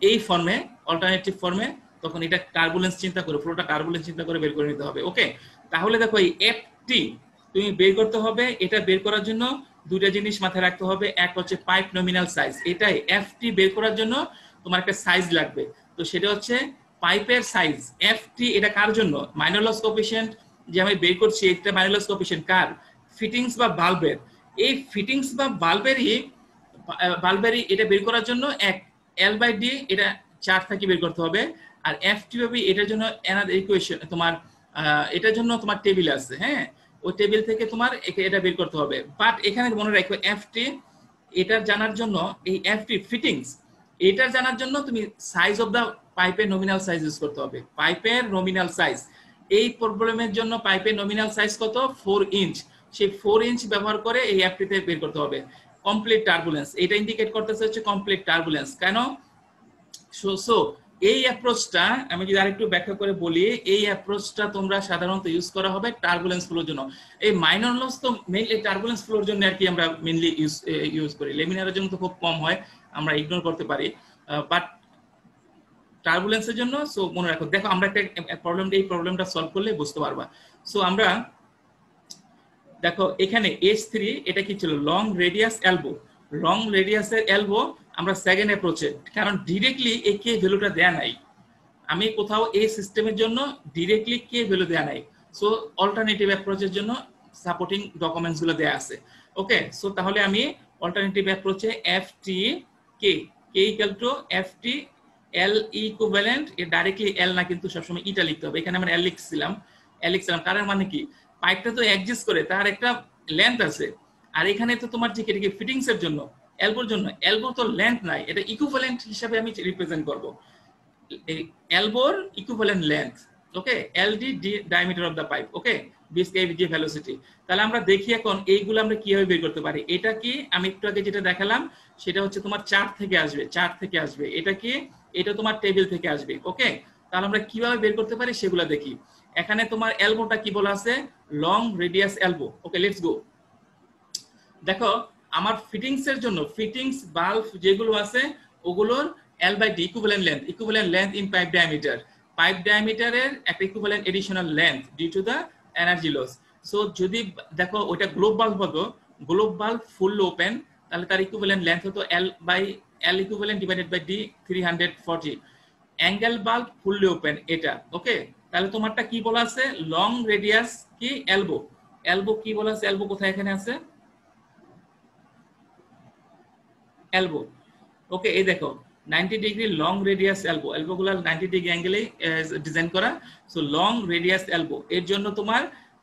এই ফর্মে, অল্টারনেটিভ ফর্মে, তখন এটা টার্বুলেন্স চিন্তা করে, ফ্লোটা টার্বুলেন্স চিন্তা করে বের করে নিতে হবে। ওকে, তাহলে দেখো এই FT তুমি বের করতে হবে। এটা বের করার জন্য দুইটা জিনিস মাথায় রাখতে হবে। এক হচ্ছে পাইপ নমিনাল সাইজ, এটাই FT বের করার জন্য তোমার একটা সাইজ লাগবে। তো সেটা হচ্ছে পাইপের সাইজ। FT এটা কার জন্য? মাইনর লস কোএফিশিয়েন্ট যে আমি বের করছি, এটা মাইনর লস কোএফিশিয়েন্ট কার? ফিটিংস বা বাল্বের। এই ফিটিংস বা বাল্বেরই এটা বের করার জন্য এক L বাই D এটা 4 থেকে বের করতে হবে। আর FT হবে এটার জন্য অ্যানাদার ইকুয়েশন, তোমার এটার জন্য তোমার টেবিল আছে। হ্যাঁ, ওই টেবিল থেকে তোমার এটা বের করতে হবে। বাট এখানে মনে রাখো FT এটা জানার জন্য, এই FT ফিটিংস এটা জানার জন্য তুমি সাইজ অফ দা পাইপের নমিনাল সাইজ ইউজ করতে হবে। পাইপের নমিনাল সাইজ, এই প্রবলেমের জন্য পাইপের নমিনাল সাইজ কত? 4 ইঞ্চ। সেই 4 ইঞ্চ ব্যবহার করে এই FT তে বের করতে হবে কমপ্লিট টার্বুলেন্স। এটা ইন্ডিকেট করতেছে হচ্ছে কমপ্লিট টার্বুলেন্স। কেন? সো এই অ্যাপ্রোচটা আমি যদি আরেকটু ব্যাখ্যা করে বলি, এই অ্যাপ্রোচটা তোমরা সাধারণত ইউজ করা হবে টার্বুলেন্স ফ্লোর জন্য। এই মাইনর লস তো মেইনলি টার্বুলেন্স ফ্লোর জন্য আর কি আমরা মেইনলি ইউজ করি। লেমিনারের জন্য তো খুব কম হয়, আমরা ইগনোর করতে পারি, বাট টার্বুলেন্সের জন্য। সো মনে রাখো, দেখো আমরা একটা এই প্রবলেমটা সলভ করলে বুঝতে পারবা। সো আমরা দেখো এখানে H3 এটা কি ছিল? Long radius elbow. লং রেডিয়াসের এলবো আমরা সেকেন্ড অ্যাপ্রোচে, কারণ ডিরেক্টলি এই কে ভ্যালুটা দেয়া নাই, আমি কোথাও এই সিস্টেমের জন্য ডিরেক্টলি কে ভ্যালু দেয়া নাই। সো অল্টারনেটিভ অ্যাপ্রোচের জন্য সাপোর্টিং ডকুমেন্টস গুলো দেয়া আছে। ওকে, সো তাহলে আমি অল্টারনেটিভ অ্যাপ্রোচে FT কে equal to FT L equivalent, এ ডাইরেক্টলি L না কিন্তু সবসময় ইটা লিখতে হবে। এখানে আমরা L লিখছিলাম, তার মানে কি পাইপটা তো অ্যাডজাস্ট করে, তার একটা লেন্থ আছে। আর এখানে তো তোমার যে কি ফিটিংস এর জন্য এলবোর জন্য, এলবোর তো লেন্থ নাই, এটা ইকুইভ্যালেন্ট হিসাবে আমি রিপ্রেজেন্ট করব। এলবোর equivalent length okay LD diameter of the pipe, okay বিএসকে ভেলোসিটি। তাহলে আমরা দেখি এখন এইগুলো আমরা কিভাবে বের করতে পারি। এটা কি আমি একটু আগে যেটা দেখালাম সেটা হচ্ছে তোমার চার্ট থেকে আসবে, এটা কি এটা তোমার টেবিল থেকে আসবে। ওকে তাহলে আমরা কিভাবে বের করতে পারি সেগুলো দেখি। এখানে তোমার এলবোটা কি বলা আছে, long radius elbow. Okay let's go. দেখো আমার ফিটিংস এর জন্য ফিটিংস বাল্ব যেগুলো আছে ওগুলোর L by D equivalent length in pipe ডায়ামিটারের একটা equivalent additional length due to the energy loss. So যদি দেখো ওটা গ্লোব বাল্ব ফুল ওপেন, তাহলে তার ইকুইভ্যালেন্ট লেন্থ হতো L equivalent divided by D 340। Angle বাল্ব ফুললি ওপেন এটা। ওকে তাহলে তোমারটা কি বলা আছে, লং রেডিয়াস কি এলবো কি বলা আছে, এলবো কোথায় এখানে আছে এলবো। ওকে এই দেখো 90 ডিগ্রি লং রেডিয়াস এলবো গুলো 90 ডিগ্রি অ্যাঙ্গেলে ডিজাইন করা। সো লং রেডিয়াস এলবো এর জন্য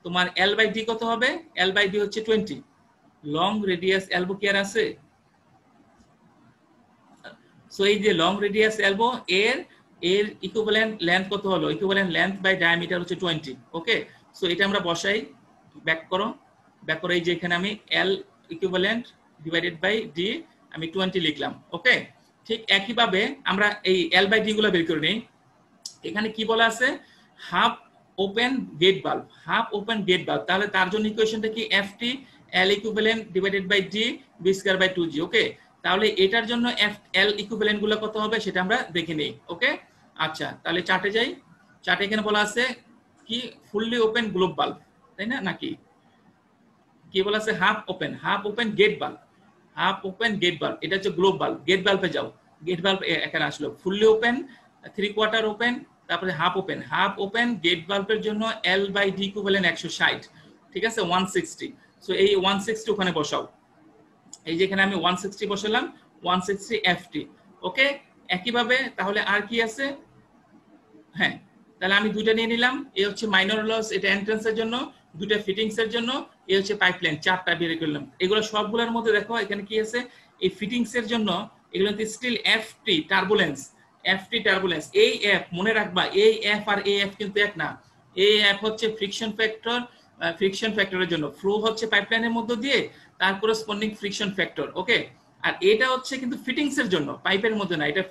তোমার এল বাই ডি কত হবে, এল বাই ডি হচ্ছে 20। লং রেডিয়াস এলবো কি আর আছে। সো এই যে লং রেডিয়াস এলবো এর ইকুইভ্যালেন্ট লেন্থ কত হলো, ইকুইভ্যালেন্ট লেন্থ বাই ডায়ামিটার হচ্ছে 20। ওকে সো এটা আমরা বসাই, ব্যাক করো এই যে এখানে আমি এল ইকুইভ্যালেন্ট ডিভাইডেড বাই ডি আমি 20 লিখলাম। ওকে ঠিক একইভাবে আমরা এই এল বাই ডি গুলো বের করে নিই। এখানে কি বলা আছে, হাফ ওপেন গেট বাল্ব তাহলে তার জন্য ইকুয়েশনটা কি FT L equivalent divided by D V square by 2g। Okay তাহলে এটার জন্য এল ইকুইভ্যালেন্ট গুলো কত হবে সেটা আমরা দেখে নেই। ওকে আচ্ছা তাহলে চার্টে যাই। চার্টে এখানে বলা আছে কি ফুললি ওপেন গ্লোব বাল্ব, তাই না, নাকি কি বলা আছে হাফ ওপেন গেট বাল্ব এটা হচ্ছে গ্লোব বাল্ব। গেট বাল্বে যাও, গেট বাল্ব এখানে আসলো ফুললি ওপেন 3/4 ওপেন, তারপরে হাফ ওপেন গেট বাল্বের জন্য এল বাই ডি ইকুইভ্যালেন্ট 160, ঠিক আছে 160। সো এই 160 ওখানে বসাও, এই যে এখানে আমি 160 বসালাম 160 এফটি। ওকে একইভাবে তাহলে আর কি আছে, হ্যাঁ তাহলে আমি দুইটা নিয়ে নিলাম, এই হচ্ছে মাইনর লস এটা এন্ট্রান্সের জন্য, দুইটা ফিটিংস এর জন্য, এই হচ্ছে পাইপলাইন, চারটা বের করলাম। এগুলো সবগুলোর মধ্যে দেখো এখানে কি আছে, এই ফিটিংস এর জন্য এগুলো স্টিল এফটি টার্বুলেন্স এই এফ মনে রাখবা, এই এফ আর এই এফ কিন্তু এক না। এই এফ হচ্ছে ফ্রিকশন ফ্যাক্টরের জন্য, ফ্লো হচ্ছে পাইপলাইনের মধ্য দিয়ে, তার করেসপন্ডিং ফ্রিকশন ফ্যাক্টর। ওকে আর এটা হচ্ছে কিন্তু ফিটিংস এর জন্য, পাইপের মধ্যে না। এটা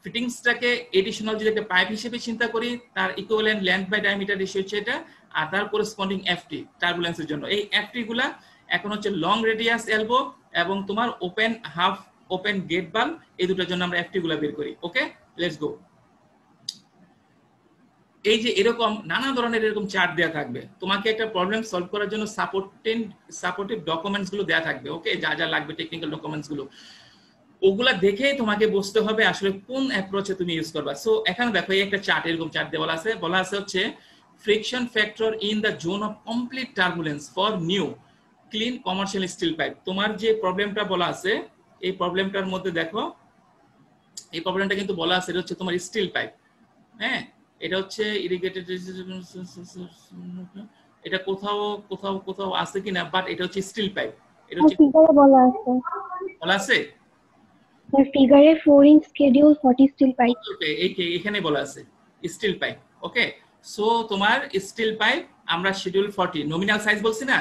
ফিটিংসটাকে এডিশনাল যদি একটা পাইপ হিসেবে চিন্তা করি, তার equivalent length by diameter ratio হচ্ছে এটা, আর তার করেসপন্ডিং এফটি টার্বুলেন্সের জন্য। এই এফটি গুলা এখন হচ্ছে লং রেডিয়াস এলবো এবং তোমার হাফ ওপেন গেট বাল্ব, এই দুটোর জন্য আমরা এফটি গুলা বের করি। Okay let's go. এই যে এরকম নানা ধরনের এরকম চার্ট দেয়া থাকবে, তোমাকে একটা প্রবলেম সলভ করার জন্য সাপোর্টিভ ডকুমেন্টস গুলো দেয়া থাকবে। ওকে যা যা লাগবে টেকনিক্যাল ডকুমেন্টস গুলো, ওগুলা দেখেই তোমাকে বুঝতে হবে আসলে কোন অ্যাপ্রোচে তুমি ইউজ করবা। সো এখানে দেখো এই একটা চার্ট, এরকম চার্ট দেওয়া আছে, বলা আছে হচ্ছে friction factor in the zone of complete turbulence for new clean commercial steel pipe. তোমার যে প্রবলেমটা বলা আছে এই প্রবলেমটার মধ্যে দেখো, এই প্রবলেমটা কিন্তু বলা আছে এটা হচ্ছে তোমার স্টিল পাইপ। হ্যাঁ এটা হচ্ছে ইরিগেটেড, এটা কোথাও আছে কিনা, বাট এটা হচ্ছে স্টিল পাইপ। এটা হচ্ছে বলা আছে ফিগারে 4 ইঞ্চ স্কেডিউল 40 স্টিল পাইপ, এখানে বলা আছে স্টিল পাইপ। ওকে সো তোমার স্টিল পাইপ আমরা শিডিউল 40 নমিনাল সাইজ বলছি না।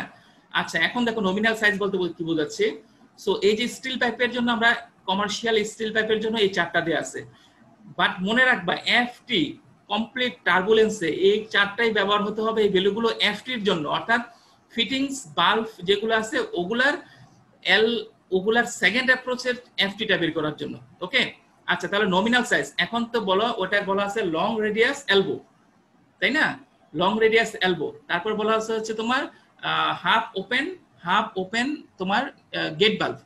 আচ্ছা এখন দেখো নমিনাল সাইজ বলতে কি বোঝাচ্ছে। সো এই যে স্টিল পাইপের জন্য আমরা কমার্শিয়াল স্টিল পাইপের জন্য এই চারটা দেয়া আছে, বাট মনে রাখবা এফটি কমপ্লিট টার্বুলেন্সে এই চারটাই ব্যবহার হতে হবে, এই ভ্যালুগুলো এফটির জন্য, অর্থাৎ ফিটিংস বাল্ব যেগুলো আছে ওগুলার সেকেন্ড অ্যাপ্রোচের এফটিটা বের করার জন্য। ওকে আচ্ছা তাহলে নমিনাল সাইজ এখন তো বলো, ওটা বলা আছে লং রেডিয়াস এলবো, তাই না, লং রেডিয়াস এলবো। তারপর বলা হচ্ছে তোমার হাফ ওপেন তোমার গেট বাল্ব।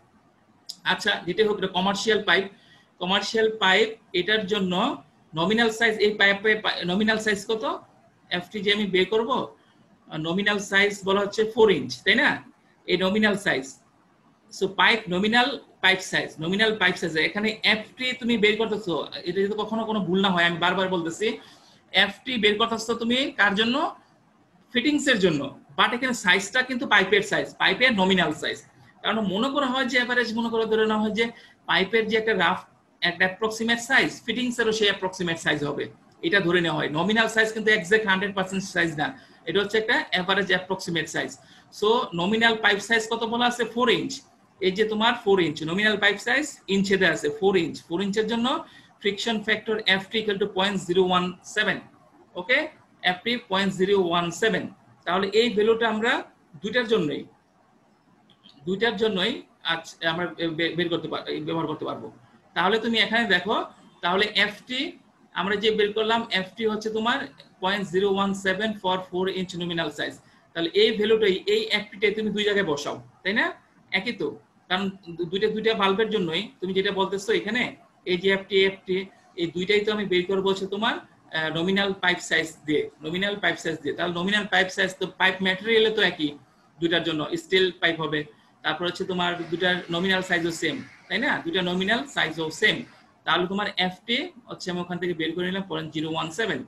আচ্ছা যেটা হোক কমার্শিয়াল পাইপ এটার জন্য নমিনাল সাইজ, এই পাইপে নমিনাল সাইজ কত, এফটি যে আমি বের করব, নমিনাল সাইজ বলা হচ্ছে 4 ইঞ্চ, তাই না, এই nominal size. So nominal pipe size এখানে এফটি তুমি বের করতেছো, এটা যদি কখনো কোনো ভুল না হয়, আমি বারবার বলতেছি এফটি বের করতেছো তুমি কার জন্য, ফিটিংস এর জন্য, বাট এখানে সাইজটা কিন্তু পাইপের নমিনাল সাইজ। কারণ মনে করা হয় যে এভারেজ মনে করে ধরে নেওয়া হয় যে পাইপের যে একটা রাফ একটা অ্যাপ্রক্সিমেট সাইজ, ফিটিংস এরও সেই অ্যাপ্রক্সিমেট সাইজ হবে, এটা ধরে নেওয়া হয়। নমিনাল সাইজ কিন্তু এক্সাক্ট 100% সাইজ না, এটা হচ্ছে একটা average approximate size. So nominal pipe size কত বলা আছে? 4 ইঞ্চ। এই যে তোমার 4 ইঞ্চ নমিনাল পাইপ সাইজ ইঞ্চে দেওয়া আছে 4 ইঞ্চ। 4 ইঞ্চের জন্য ফ্রিকশন ফ্যাক্টর FT = 0.017। ওকে, FT 0.017। তাহলে এই ভ্যালুটা আমরা দুইটার জন্যই আমরা ব্যবহার করতে পারবো। তাহলে তুমি এখানে দেখো, তাহলে FT আমরা যে বের করলাম, FT হচ্ছে তোমার 0.017 ফর 4 ইঞ্চ নমিনাল সাইজ। তাহলে এই ভ্যালুটাই, এই FT-টাই তুমি দুই জায়গায় বসাও, তাই না? একই তো, কারণ দুইটা বাল্বের জন্যই তুমি যেটা বলতেছো এখানে, এই যে FT এই দুইটাই তো আমি বের করবো হচ্ছে তোমার নমিনাল পাইপ সাইজ দিয়ে। তাহলে নমিনাল পাইপ সাইজ তো পাইপ ম্যাটেরিয়ালে তো একই, দুইটার জন্য স্টিল পাইপ হবে। তারপর হচ্ছে তোমার দুইটার নমিনাল সাইজও সেম, তাই না? দুইটা নমিনাল সাইজও সেম। তাহলে তোমার FT হচ্ছে আমি ওখান থেকে বের করে নিলাম 0.017।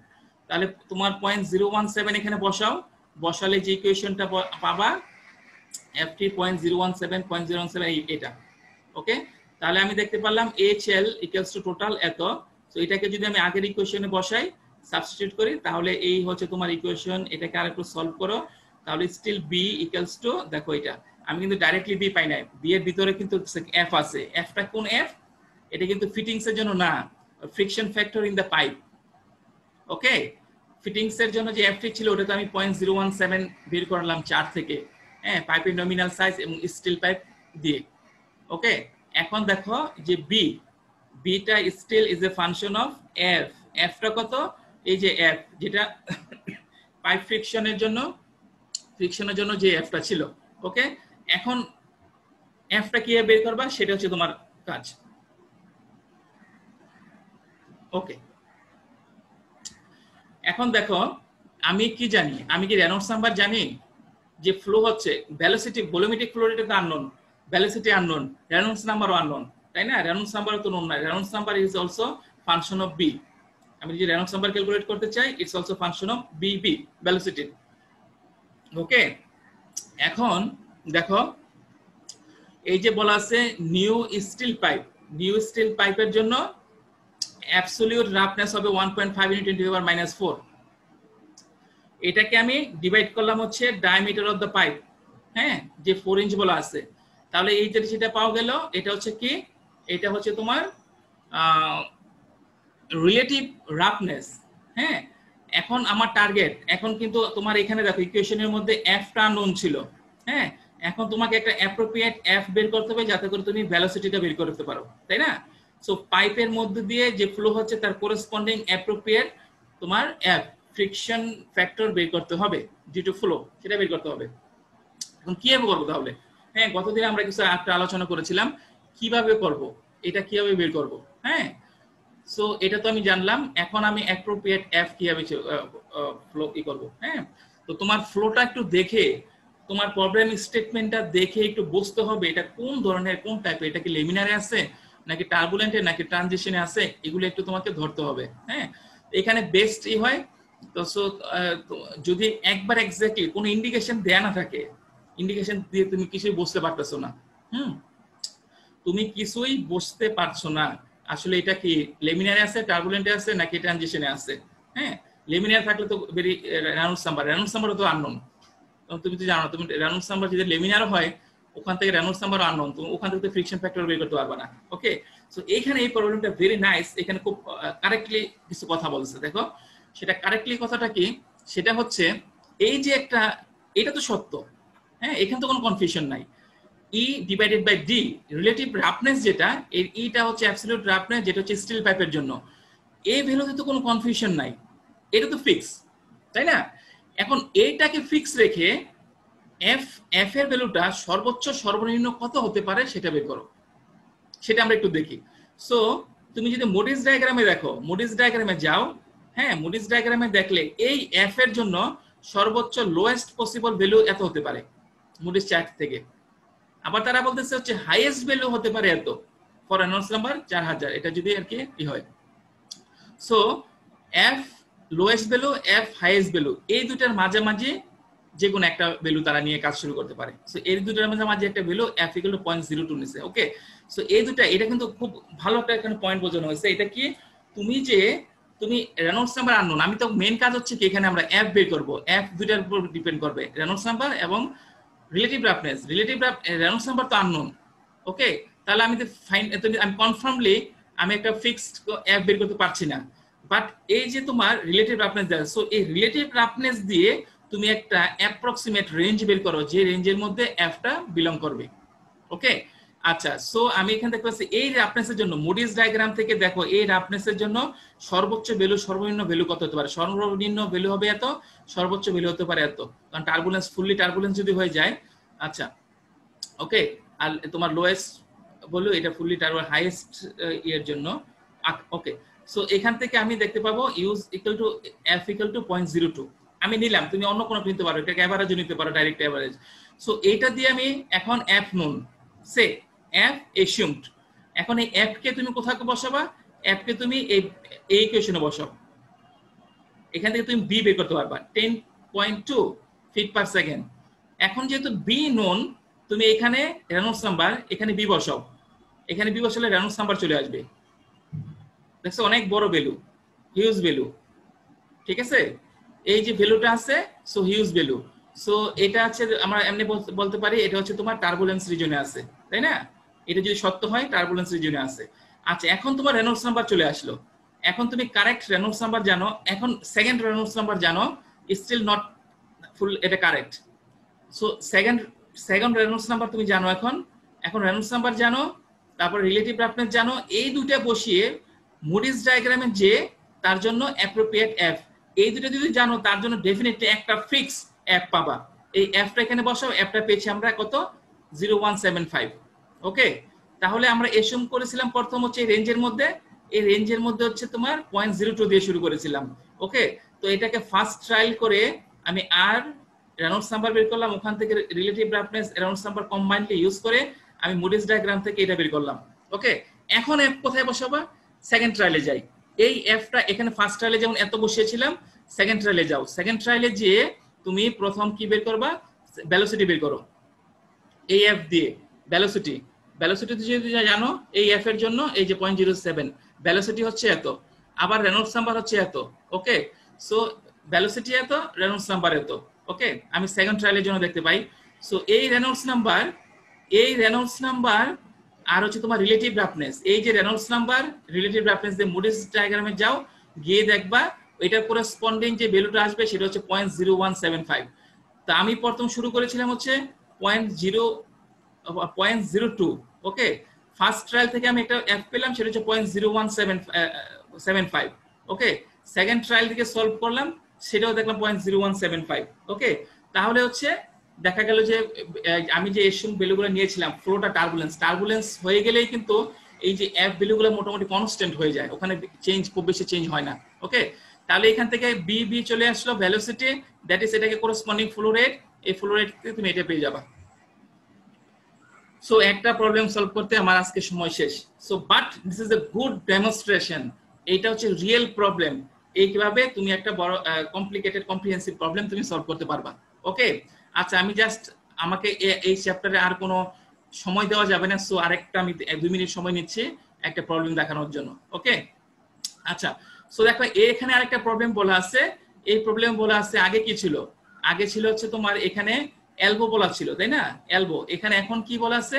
তাহলে তোমার 0.017 এখানে বসালে যে ইকুয়েশনটা পাবা FT 0.017 এটা। ওকে, তাহলে আমি দেখতে পারলাম HL = টোটাল এত। তো এটাকে যদি আমি আগের ইকুয়েশনে বসাই, সাবস্টিটিউট করি, তাহলে এই হচ্ছে তোমার ইকুয়েশন। এটাকে আরেকটু সলভ করো, তাহলে স্টিল B = দেখো এটা আমি কিন্তু ডাইরেক্টলি B পাই নাই, B এর ভিতরে কিন্তু F আছে। Fটা কোন F? এটা কিন্তু ফিটিংস এর জন্য না, friction factor in the pipe. Okay, fittings এর জন্য যে FT ছিল ওটা তো আমি 0.017 বের করলাম 4 থেকে, হ্যাঁ, পাইপের নমিনাল সাইজ এবং স্টিল পাইপ দিয়ে। ওকে, এখন দেখো যে beta steel is a function of F। Fটা কত? এই যে F, যেটা পাইপ ফ্রিকশনের জন্য যে Fটা ছিল। ওকে, এখন Fটা কিভাবে বের করবা সেটা হচ্ছে তোমার কাজ। ওকে, এখন দেখো আমি কি জানি, আমি কি রেনল্ডস নাম্বার জানি? যে ফ্লো হচ্ছে velocity, volumetric flow rate unknown, velocity unknown, Reynolds নাম্বারও আননোন, তাই না? রেনল্ডস নাম্বারও তো নোন না। Reynolds number is also function of B। আমি যদি রেনল্ডস নাম্বার ক্যালকুলেট করতে চাই, it's also function of B velocity. Okay, এখন দেখো এই যে বলা আছে নিউ স্টিল পাইপের জন্য অ্যাবসলিউট রাফনেস হবে 1.5 × 10⁻⁻⁴। এটাকে আমি ডিভাইড করলাম হচ্ছে ডায়ামিটার অফ দ্য পাইপ, হ্যাঁ, যে 4 ইঞ্চ বলা আছে। তাহলে এই যেটা পাওয়া গেল, এটা হচ্ছে কি? এটা হচ্ছে তোমার রিলেটিভ রাফনেস। হ্যাঁ, এখন আমার টার্গেট, এখন কিন্তু তোমার এখানে দেখো ইকুয়েশনের মধ্যে Fটা নোন ছিল, হ্যাঁ, এখন তোমাকে একটা অ্যাপ্রোপ্রিয়েট F বের করতে হবে যাতে করে তুমি ভেলোসিটিটা বের করতে পারো, তাই না? সো পাইপের মধ্যে দিয়ে যে ফ্লো হচ্ছে তার করেসপন্ডিং অ্যাপ্রোপ্রিয়েট তোমার F ফ্রিকশন ফ্যাক্টর বের করতে হবে, ডিউ টু ফ্লো, সেটা বের করতে হবে। এখন কিভাবে করবো তাহলে? হ্যাঁ, গতদিন আমরা কিছু একটা আলোচনা করেছিলাম কিভাবে করব, এটা কিভাবে বের করব। হ্যাঁ, সো এটা তো আমি জানলাম। এখন আমি অ্যাপ্রোপ্রিয়েট F কিভাবে ফ্লো করব। হ্যাঁ, তো তোমার ফ্লোটা একটু দেখে, তোমার প্রবলেম স্টেটমেন্টটা দেখে একটু বুঝতে হবে এটা কোন ধরনের, কোন টাইপের, এটা কি লেমিনারে আছে নাকি টার্বুলেন্টে নাকি ট্রানজিশনে আছে, এগুলো একটু তোমাকে ধরতে হবে। হ্যাঁ, এখানে বেস্ট হয় তো যদি একবার এক্স্যাক্টলি কোনো ইন্ডিকেশন দেয়া না থাকে, ইন্ডিকেশন দিয়ে তুমি কিছুই বুঝতে পারতেছো না, তুমি কিছুই বুঝতে পারছো না আসলে এটা কি লেমিনারে আছে, টার্বুলেন্টে আছে নাকি ট্রানজিশনে আছে। হ্যাঁ, লেমিনার থাকলে তো রেনল্ডস নাম্বারও তো আননোন। তুমি তো জানো, তুমি রেনল্ডস নাম্বার যদি লেমিনার হয় ওখান থেকে রেনল্ডস নাম্বার আননোন, তুমি ওখান থেকে ফ্রিকশন ফ্যাক্টর বের করতে পারবে না। ওকে, সো এইখানে এই প্রবলেমটা ভেরি নাইস, এখানে খুব কারেক্টলি কিছু কথা বলছে। দেখো সেটা কারেক্টলি কথাটা কি, সেটা হচ্ছে এই যে একটা, এটা তো সত্য, হ্যাঁ, এখানে তো কোনো কনফিউশন নাই। E/D রিলেটিভ রাফনেস যেটা, এর ইটা হচ্ছে অ্যাবসলিউট রাফনেস, যেটা হচ্ছে স্টিল পাইপের জন্য। এই ভ্যালুতে তো কোনো কনফিউশন নাই, এটা তো ফিক্স, তাই না? এখন এইটাকে ফিক্স রেখে F এর ভ্যালুটা সর্বোচ্চ সর্বনিম্ন কত হতে পারে সেটা বের করো, সেটা আমরা একটু দেখি। সো তুমি যদি মোডিস ডায়াগ্রামে দেখো, মোডিস ডায়াগ্রামে যাও, হ্যাঁ, মোডিস ডায়াগ্রামে দেখলে এই F এর জন্য সর্বোচ্চ লোয়েস্ট পসিবল ভ্যালু এত হতে পারে মোডিস চার্ট থেকে। আবার তারা বলতেছে হচ্ছে হাইয়েস্ট ভ্যালু হতে পারে এত ফর রেনল্ডস নাম্বার 4000, এটা যদি আর কি হয়। So F lowest value, F highest value, এই দুটার মাঝামাঝি যে কোনো একটা ভ্যালু তারা নিয়ে কাজ শুরু করতে পারে। সো এই দুটার মাঝামাঝি একটা ভ্যালু F = 0.02 নিছে। ওকে, সো এই দুটা, এটা কিন্তু খুব ভালো একটা এখানে পয়েন্ট বোঝানো হয়েছে। এটা কি, তুমি যে তুমি রেনল্ডস নাম্বার আননোন, আমি তো মেইন কাজ হচ্ছে কি এখানে আমরা এফ বের করব, এফ দুইটার উপর ডিপেন্ড করবে, রেনল্ডস নাম্বার এবং রিলেটিভ রাফনেস। রেনল্ডস নাম্বার তো আননোন, ওকে, তাহলে আমি আমি কনফার্মলি আমি একটা ফিক্সড এফ বের করতে পারছি না। বাট এই যে তোমার রিলেটিভ রাফনেস দেয়, সো এই রিলেটিভ রাফনেস দিয়ে তুমি একটা অ্যাপ্রক্সিমেট রেঞ্জ বের করো যে রেঞ্জের মধ্যে এফটা বিলং করবে, ওকে। আচ্ছা, সো আমি এখানে দেখতে পাচ্ছি এই রাফনেসের জন্য মুডিজ ডায়াগ্রাম থেকে দেখো এই রাফনেসের জন্য সর্বোচ্চ ভ্যালু সর্বনিম্ন ভ্যালু কত হতে পারে, সর্বনিম্ন ভ্যালু হবে এত, সর্বোচ্চ ভ্যালু হতে পারে এত, কারণ টার্বুলেন্স ফুললি টার্বুলেন্স যদি হয়ে যায়। আচ্ছা, ওকে, আর তোমার লোয়েস্ট বললো এটা ফুললি টার্বুলেন্স, হাইয়েস্ট এর জন্য, ওকে। সো এখান থেকে আমি দেখতে পাবো use equal to F equal to 0.02 আমি নিলাম, তুমি অন্য কোনো নিতে পারো, এটাকে এভারেজও নিতে পারো, ডাইরেক্ট এভারেজ। সো এইটা দিয়ে আমি এখন এফ নোন সে এফ এসিউমড, এখন এই এফ কে তুমি কোথায় বসাবা, এফ কে তুমি এই ইকুয়েশনে বসাও, এখান থেকে তুমি বি বের করতে পারবা 10.2 ফিট পার সেকেন্ড। এখন যেহেতু বি নোন, তুমি এখানে রেনল্ডস নাম্বার, এখানে বি বসাও, এখানে বি বসালে রেনল্ডস নাম্বার চলে আসবে, দেখছো অনেক বড় ভ্যালু, হিউজ ভ্যালু, ঠিক আছে, এই যে ভ্যালুটা আছে, সো হিউজ ভ্যালু। সো এটা হচ্ছে আমরা এমনি বলতে পারি এটা হচ্ছে তোমার টার্বুলেন্স রিজনে আছে, তাই না, এটা যদি সত্য হয় টার্বুলেন্স রিজনে আছে। আচ্ছা, এখন তোমার রেনল্ডস নাম্বার চলে আসলো, এখন তুমি কারেক্ট রেনল্ডস নাম্বার জানো, এখন সেকেন্ড রেনল্ডস নাম্বার জানো, স্টিল নট ফুল এটা correct. So second Reynolds number তুমি জানো, এখন রেনল্ডস নাম্বার জানো, তারপর রিলেটিভ রাফনেস জানো, এই দুইটা বসিয়ে মুডিজ ডায়াগ্রামে যে তার জন্য অ্যাপ্রোপ্রিয়েট এফ, এই দুটো যদি জানো তার জন্য ডেফিনেটলি একটা ফিক্স এফ পাবা। এই এফটা এখানে বসাও, এফটা পেয়েছি আমরা কত 0175, ওকে। তাহলে আমরা এসিউম করেছিলাম প্রথম হচ্ছে এই রেঞ্জের মধ্যে, এই রেঞ্জের মধ্যে হচ্ছে তোমার 0.02 দিয়ে শুরু করেছিলাম, ওকে। তো এটাকে ফার্স্ট ট্রায়াল করে আমি আর রেনল্ডস নাম্বার বের করলাম, ওখান থেকে relative roughness Reynolds number combinedly use করে আমি মুডিজ ডায়াগ্রাম থেকে এটা বের করলাম, ওকে। এখন এফ কোথায় বসাবা, সেকেন্ড ট্রায়ালে যাই, এই এফটা এখানে ফার্স্ট ট্রায়ালে যেমন এত বসিয়েছিলাম, সেকেন্ড ট্রায়ালে যাও, সেকেন্ড ট্রায়ালে যেয়ে তুমি প্রথম কি বের করবা, ভেলোসিটি বের করো, এই এফ দিয়ে ভেলোসিটি যদি জানো এই এফ এর জন্য এই যে 0.07 ভেলোসিটি হচ্ছে এত, আবার রেনল্ডস নাম্বার হচ্ছে এত, ওকে। সো ভেলোসিটি এত, রেনল্ডস নাম্বার এত, ওকে, আমি সেকেন্ড ট্রায়ালের জন্য দেখতে পাই। সো এই রেনল্ডস নাম্বার আর হচ্ছে তোমার রিলেটিভ রাফনেস, এই যে রেনল্ডস নাম্বার রিলেটিভ রাফনেস দিয়ে মুডিজ ডায়াগ্রামে যাও, গিয়ে দেখবা এটার করেসপন্ডিং যে ভ্যালুটা আসবে সেটা হচ্ছে 0.0175। তো আমি প্রথম শুরু করেছিলাম হচ্ছে 0.02, ওকে। ফার্স্ট ট্রায়াল থেকে আমি একটা এফ পেলাম, সেটা হচ্ছে 0.0175, ওকে। সেকেন্ড ট্রায়াল থেকে সলভ করলাম, সেটাও দেখলাম 0.0175, ওকে। তাহলে হচ্ছে দেখা গেল যে আমি যে এসিউম ভ্যালুগুলো নিয়েছিলাম ফ্লোটা টার্বুলেন্স হয়ে গেলেই কিন্তু এই যে এফ ভ্যালুগুলো মোটামুটি কনস্ট্যান্ট হয়ে যায়, ওখানে চেঞ্জ খুব বেশি চেঞ্জ হয় না, ওকে। তাহলে এখান থেকে বি চলে আসলো ভেলোসিটি, দ্যাট ইজ এটাকে করেসপন্ডিং ফ্লো রেট, এই ফ্লো রেট থেকে তুমি এটা পেয়ে যাবা। সো একটা প্রবলেম সলভ করতে আমার আজকে সময় শেষ। So but this is a good demonstration, এইটা হচ্ছে রিয়েল প্রবলেম, এই কিভাবে তুমি একটা বড় কমপ্লিকেটেড কম্প্রিহেন্সিভ প্রবলেম তুমি সলভ করতে পারবা, ওকে। আচ্ছা, আমি জাস্ট আমাকে এই চ্যাপ্টারে আর কোনো সময় দেওয়া যাবে না, সো আরেকটা আমি 2 মিনিট সময় নিচ্ছি একটা প্রবলেম দেখানোর জন্য, ওকে। আচ্ছা, সো দেখো এখানে আরেকটা প্রবলেম বলা আছে, এই প্রবলেম বলা আছে আগে কি ছিল, আগে ছিল হচ্ছে তোমার এখানে এলবো বলা ছিল, তাই না, এলবো। এখানে এখন কি বলা আছে,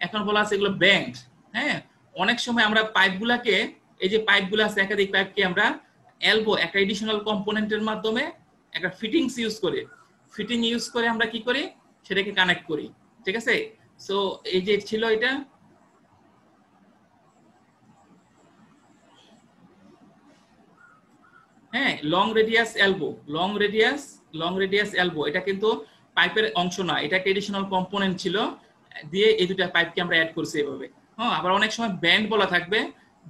এখন বলা আছে এগুলো ব্যান্ড, হ্যাঁ। অনেক সময় আমরা পাইপগুলাকে, এই যে পাইপগুলো আছে একাধিক পাইপকে আমরা এলবো একটা এডিশনাল কম্পোনেন্টের মাধ্যমে একটা ফিটিংস ইউজ করে আমরা কি করি, সেটাকে কানেক্ট করি, ঠিক আছে। সো এই যে ছিল এটা, হ্যাঁ, লং রেডিয়াস এলবো, এটা কিন্তু পাইপের অংশ না, এটা একটা এডিশনাল কম্পোনেন্ট ছিল, দিয়ে এই দুটো পাইপকে আমরা অ্যাড করছি এভাবে। হ্যাঁ, আবার অনেক সময় ব্যান্ড বলা থাকবে,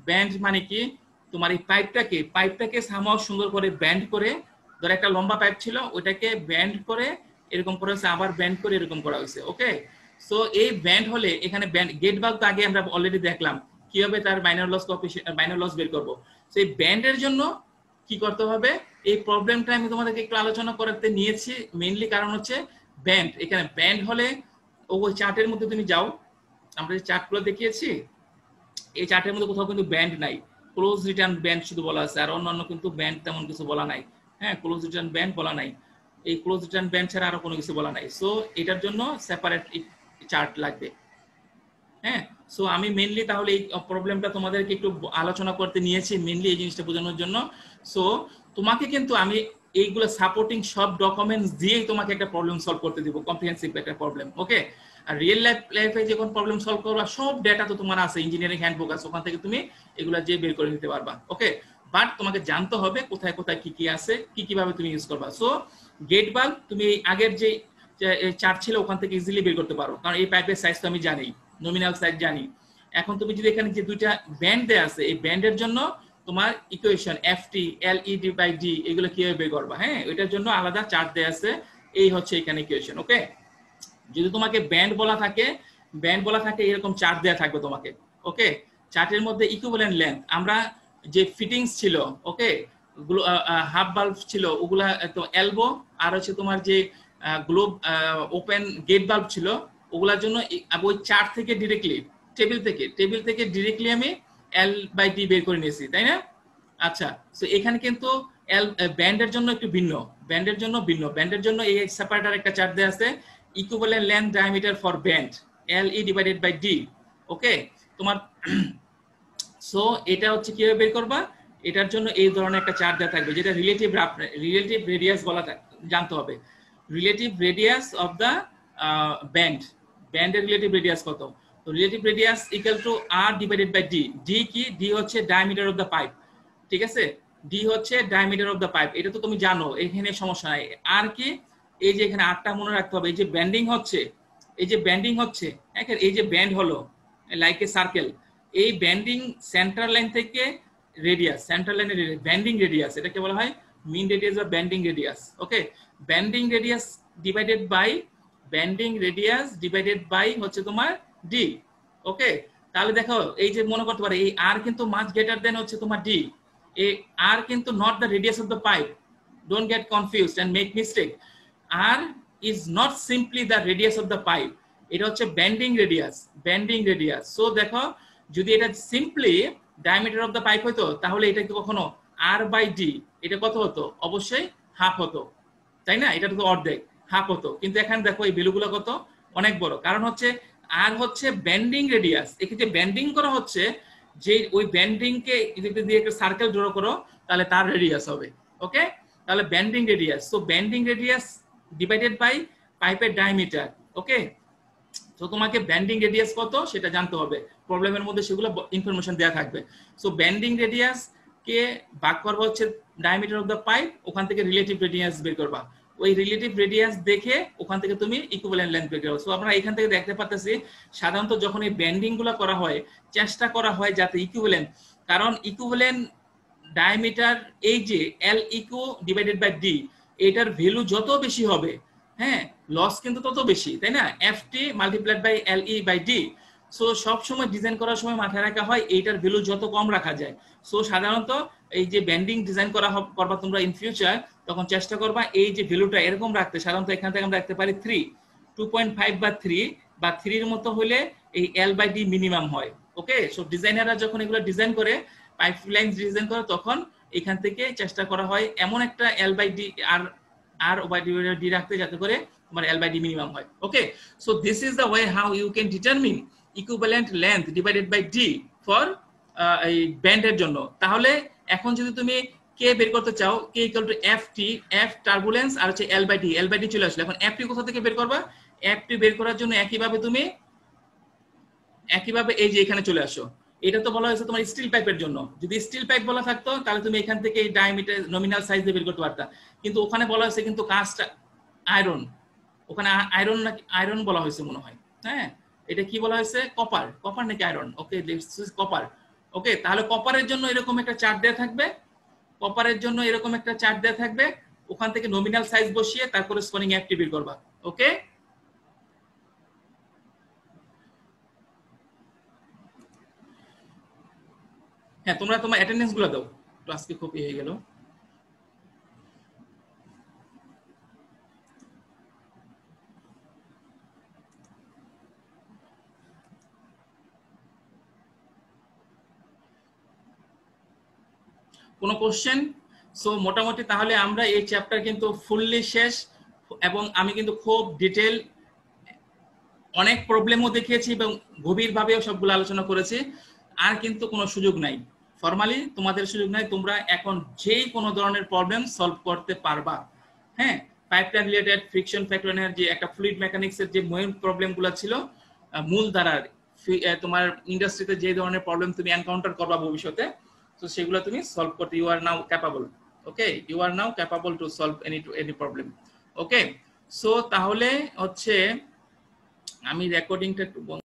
ব্যান্ড মানে কি, তোমার এই পাইপটাকে সামহাও সুন্দর করে ব্যান্ড করে, ধর একটা লম্বা পাইপ ছিল ওইটাকে ব্যান্ড করে এরকম করা হয়েছে, আবার ব্যান্ড করে এরকম করা হয়েছে, ওকে। সো এই ব্যান্ড হলে এখানে গেট ভাগ তো আগে আমরা অলরেডি দেখলাম কিভাবে তার মাইনর লস বের করবো। সো এই ব্যান্ডের জন্য কি করতে হবে, এই প্রবলেমটা আমি তোমাদেরকে একটু আলোচনা করতে নিয়েছি মেইনলি কারণ হচ্ছে ব্যান্ড, এখানে ব্যান্ড হলে ওই চার্টের মধ্যে তুমি যাও, আমরা যে চার্টগুলো দেখিয়েছি এই চার্টের মধ্যে কোথাও কিন্তু ব্যান্ড নাই, ক্লোজ রিটার্ন ব্যান্ড শুধু বলা আছে, আর অন্যান্য কিন্তু ব্যান্ড তেমন কিছু বলা নাই। হ্যাঁ, ক্লোজ রিটার্ন ব্যান্ড বলা নাই, এই ক্লোজ রিটার্ন ব্যান্ড ছাড়া আরো কোনো কিছু বলা নাই। সো এটার জন্য সেপারেট চার্ট লাগবে। হ্যাঁ, সো আমি মেইনলি তাহলে এই প্রবলেমটা তোমাদেরকে একটু আলোচনা করতে নিয়েছি, মেইনলি এই জিনিসটা বোঝানোর জন্য। সো তোমাকে কিন্তু আমি এইগুলো সাপোর্টিং সব ডকুমেন্টস দিয়েই তোমাকে একটা প্রবলেম সলভ করতে দিব, কম্প্রিহেনসিভ একটা প্রবলেম। ওকে, আর রিয়েল লাইফে যখন প্রবলেম সলভ করবা সব ডেটা তো তোমার আছে, ইঞ্জিনিয়ারিং হ্যান্ডবুক আছে, ওখান থেকে তুমি এগুলা যে বের করে নিতে পারবা। ওকে, বাট তোমাকে জানতে হবে কোথায় কোথায় কি কি আছে, কি কিভাবে তুমি ইউজ করবা। সো গেট বাল্ব তুমি আগের যে চার্ট ছিল ওখান থেকে ইজিলি বের করতে পারো, কারণ এই পাইপের সাইজ তো আমি জানি, নমিনাল সাইজ জানি। এখন তুমি যদি এখানে যে দুইটা ব্যান্ড দেয়া আছে, এই ব্যান্ডের জন্য তোমার equation FT L E D by D এগুলো কিভাবে বের করবা, হ্যাঁ ওইটার জন্য আলাদা চার্ট দেয়া আছে, এই হচ্ছে এখানে ইকুয়েশন। ওকে, যদি তোমাকে ব্যান্ড বলা থাকে এরকম চার্ট দেয়া থাকবে তোমাকে। ওকে, চার্টের মধ্যে ইকুইভ্যালেন্ট লেন্থ, আমরা যে ফিটিংস ছিল, ওকে হাফ বাল্ব ছিল ওগুলা তো এলবো, আর হচ্ছে তোমার যে গ্লোব ওপেন গেট বাল্ব ছিল ওগুলার জন্য ওই চার্ট থেকে ডিরেক্টলি টেবিল থেকে ডিরেক্টলি আমি এল বাই ডি বের করে নিয়েছি, তাই না? আচ্ছা, সো এখানে কিন্তু এল ব্যান্ডের জন্য একটু ভিন্ন, ব্যান্ডের জন্য এই সেপারেটার একটা চার্ট দেয়া আছে, equivalent length diameter for bend L E divided by D. Okay, তোমার সো এটা হচ্ছে কিভাবে বের করবা, এটার জন্য এই ধরনের একটা চার্ট দেওয়া থাকবে, যেটা রিলেটিভ রেডিয়াস বলা জানতে হবে। রিলেটিভ রেডিয়াস অফ দা ব্যান্ডের রিলেটিভ রেডিয়াস কত, তো relative radius equal to R divided by D. D কি, ডি হচ্ছে ডায়ামিটার অফ দা পাইপ, ঠিক আছে, ডি হচ্ছে ডায়ামিটার অফ দা পাইপ, এটা তো তুমি জানো, এখানে সমস্যা নাই। আর কি, এই যে এখানে আরটা মনে রাখতে হবে, এই যে ব্যান্ডিং হচ্ছে, এই যে ব্যান্ড হলো লাইক এ সার্কেল, এই ব্যান্ডিং সেন্টার লাইন থেকে রেডিয়াস, সেন্টার লাইনের ব্যান্ডিং রেডিয়াস, এটাকে বলা হয় মিন রেডিয়াস বা bending radius. Okay, bending radius divided by হচ্ছে তোমার ডি। ওকে, তাহলে দেখো এই যে মনে করতে পারে এই আর কিন্তু মাচ গ্রেটার দেন হচ্ছে তোমার ডি, এই আর কিন্তু not the radius of the pipe, don't get confused and make mistake. R is not simply the radius of the pipe, এটা হচ্ছে ব্যান্ডিং রেডিয়াস। সো দেখো যদি এটা simply diameter of the pipe হতো তাহলে এটা কি কখনো আর বাই ডি এটা কত হতো, অবশ্যই হাফ হতো, তাই না? এটা তো অর্ধেক, হাফ হতো, কিন্তু এখানে দেখো এই ভ্যালুগুলো কত অনেক বড়, কারণ হচ্ছে আর হচ্ছে ব্যান্ডিং রেডিয়াস, এক্ষেত্রে ব্যান্ডিং করা হচ্ছে যে ওই ব্যান্ডিং কে যদি দিয়ে একটা সার্কেল ড্র করো তাহলে তার রেডিয়াস হবে। ওকে, তাহলে bending radius, so bending radius divided by পাইপের ডায়ামিটার। ওকে, তো তোমাকে ব্যান্ডিং রেডিয়াস কত সেটা জানতে হবে, প্রবলেমের মধ্যে সেগুলো ইনফরমেশন দেওয়া থাকবে। সো ব্যান্ডিং রেডিয়াস কে ভাগ করবা হচ্ছে ডায়ামিটার অফ দ্য পাইপ, ওখান থেকে রিলেটিভ রেডিয়াস বের করবা, ওই রিলেটিভ রেডিয়াস দেখে ওখান থেকে তুমি ইকুইভ্যালেন্ট লেন্থ বের করো। সো আমরা এখান থেকে দেখতে পাচ্ছি সাধারণত যখন এই ব্যান্ডিং গুলো করা হয় চেষ্টা করা হয় যাতে ইকুইভ্যালেন্ট, কারণ ইকুইভ্যালেন্ট ডায়ামিটার এই যে এল ইকু ডিভাইডেড বাই ডি, এটার ভ্যালু যত বেশি হবে, হ্যাঁ লস কিন্তু তত বেশি, তাই না? FT multiplied by L E by D. So সব সময় ডিজাইন করার সময় মাথায় রাখা হয় এইটার ভ্যালু যত কম রাখা যায়। সো সাধারণত এই যে ব্যান্ডিং ডিজাইন করবা তোমরা ইন ফিউচার, তখন চেষ্টা করবা এই যে ভ্যালুটা এরকম রাখতে, সাধারণত এখান থেকে আমরা রাখতে পারি 3, 2.5 বা 3 বা 3 এর মতো হলে এই এল বাই ডি মিনিমাম হয়। ওকে, সো ডিজাইনাররা যখন এগুলো ডিজাইন করে পাইপলাইন ডিজাইন করে তখন এখান থেকে চেষ্টা করা হয় এমন একটা এল বাই ডি আর বাই ডি রাখতে যাতে করে তোমার এল বাই ডি মিনিমাম হয়। Okay, so this is the way how you can determine equivalent length divided by D for এই ব্যান্ডের জন্য। তাহলে এখন যদি তুমি কে বের করতে চাও, K equal to F T, F turbulence আর হচ্ছে এল বাই ডি চলে আসলো। এখন এফ টি কোথা থেকে বের করবা, এফ টি বের করার জন্য একইভাবে এই যে এখানে চলে আসো, এটা তো বলা হয়েছে তোমার স্টিল পাইপের জন্য, যদি স্টিল পাইপ বলা থাকতো তাহলে তুমি এখান থেকে এই ডায়ামিটার নমিনাল সাইজ দিয়ে বের করতে পারতা, কিন্তু ওখানে বলা হয়েছে কিন্তু কাস্ট আয়রন, ওখানে আয়রন নাকি আয়রন বলা হয়েছে মনে হয়, হ্যাঁ এটা কি বলা হয়েছে, কপার নাকি iron. Okay, this is copper. Okay, তাহলে কপারের জন্য এরকম একটা চার্ট দেয়া থাকবে, ওখান থেকে নমিনাল সাইজ বসিয়ে তার করেসপন্ডিং এফটি বের করবা। ওকে, হ্যাঁ তোমরা তোমার অ্যাটেন্ডেন্স গুলো দাও, তো আজকে খুব হয়ে গেল। কোনো কোশ্চেন? সো মোটামুটি তাহলে আমরা এই চ্যাপ্টার কিন্তু ফুললি শেষ, এবং আমি কিন্তু খুব ডিটেল অনেক প্রবলেমও দেখিয়েছি এবং গভীরভাবেও সবগুলো আলোচনা করেছি। আর কিন্তু কোনো সুযোগ নাই, ফর্মালি তোমাদের সুযোগ নাই, তোমরা এখন যেই কোনো ধরনের প্রবলেম সলভ করতে পারবা। হ্যাঁ, pipeline related, friction factor energy, একটা ফ্লুইড মেকানিক্সের যে মেইন প্রবলেমগুলো ছিল মূল ধারার, তোমার ইন্ডাস্ট্রিতে যে ধরনের প্রবলেম তুমি এনকাউন্টার করবা ভবিষ্যতে, তো সেগুলো তুমি সলভ করতে you are now capable. Okay, you are now capable to solve any problem. Okay, so তাহলে হচ্ছে আমি রেকর্ডিংটা একটু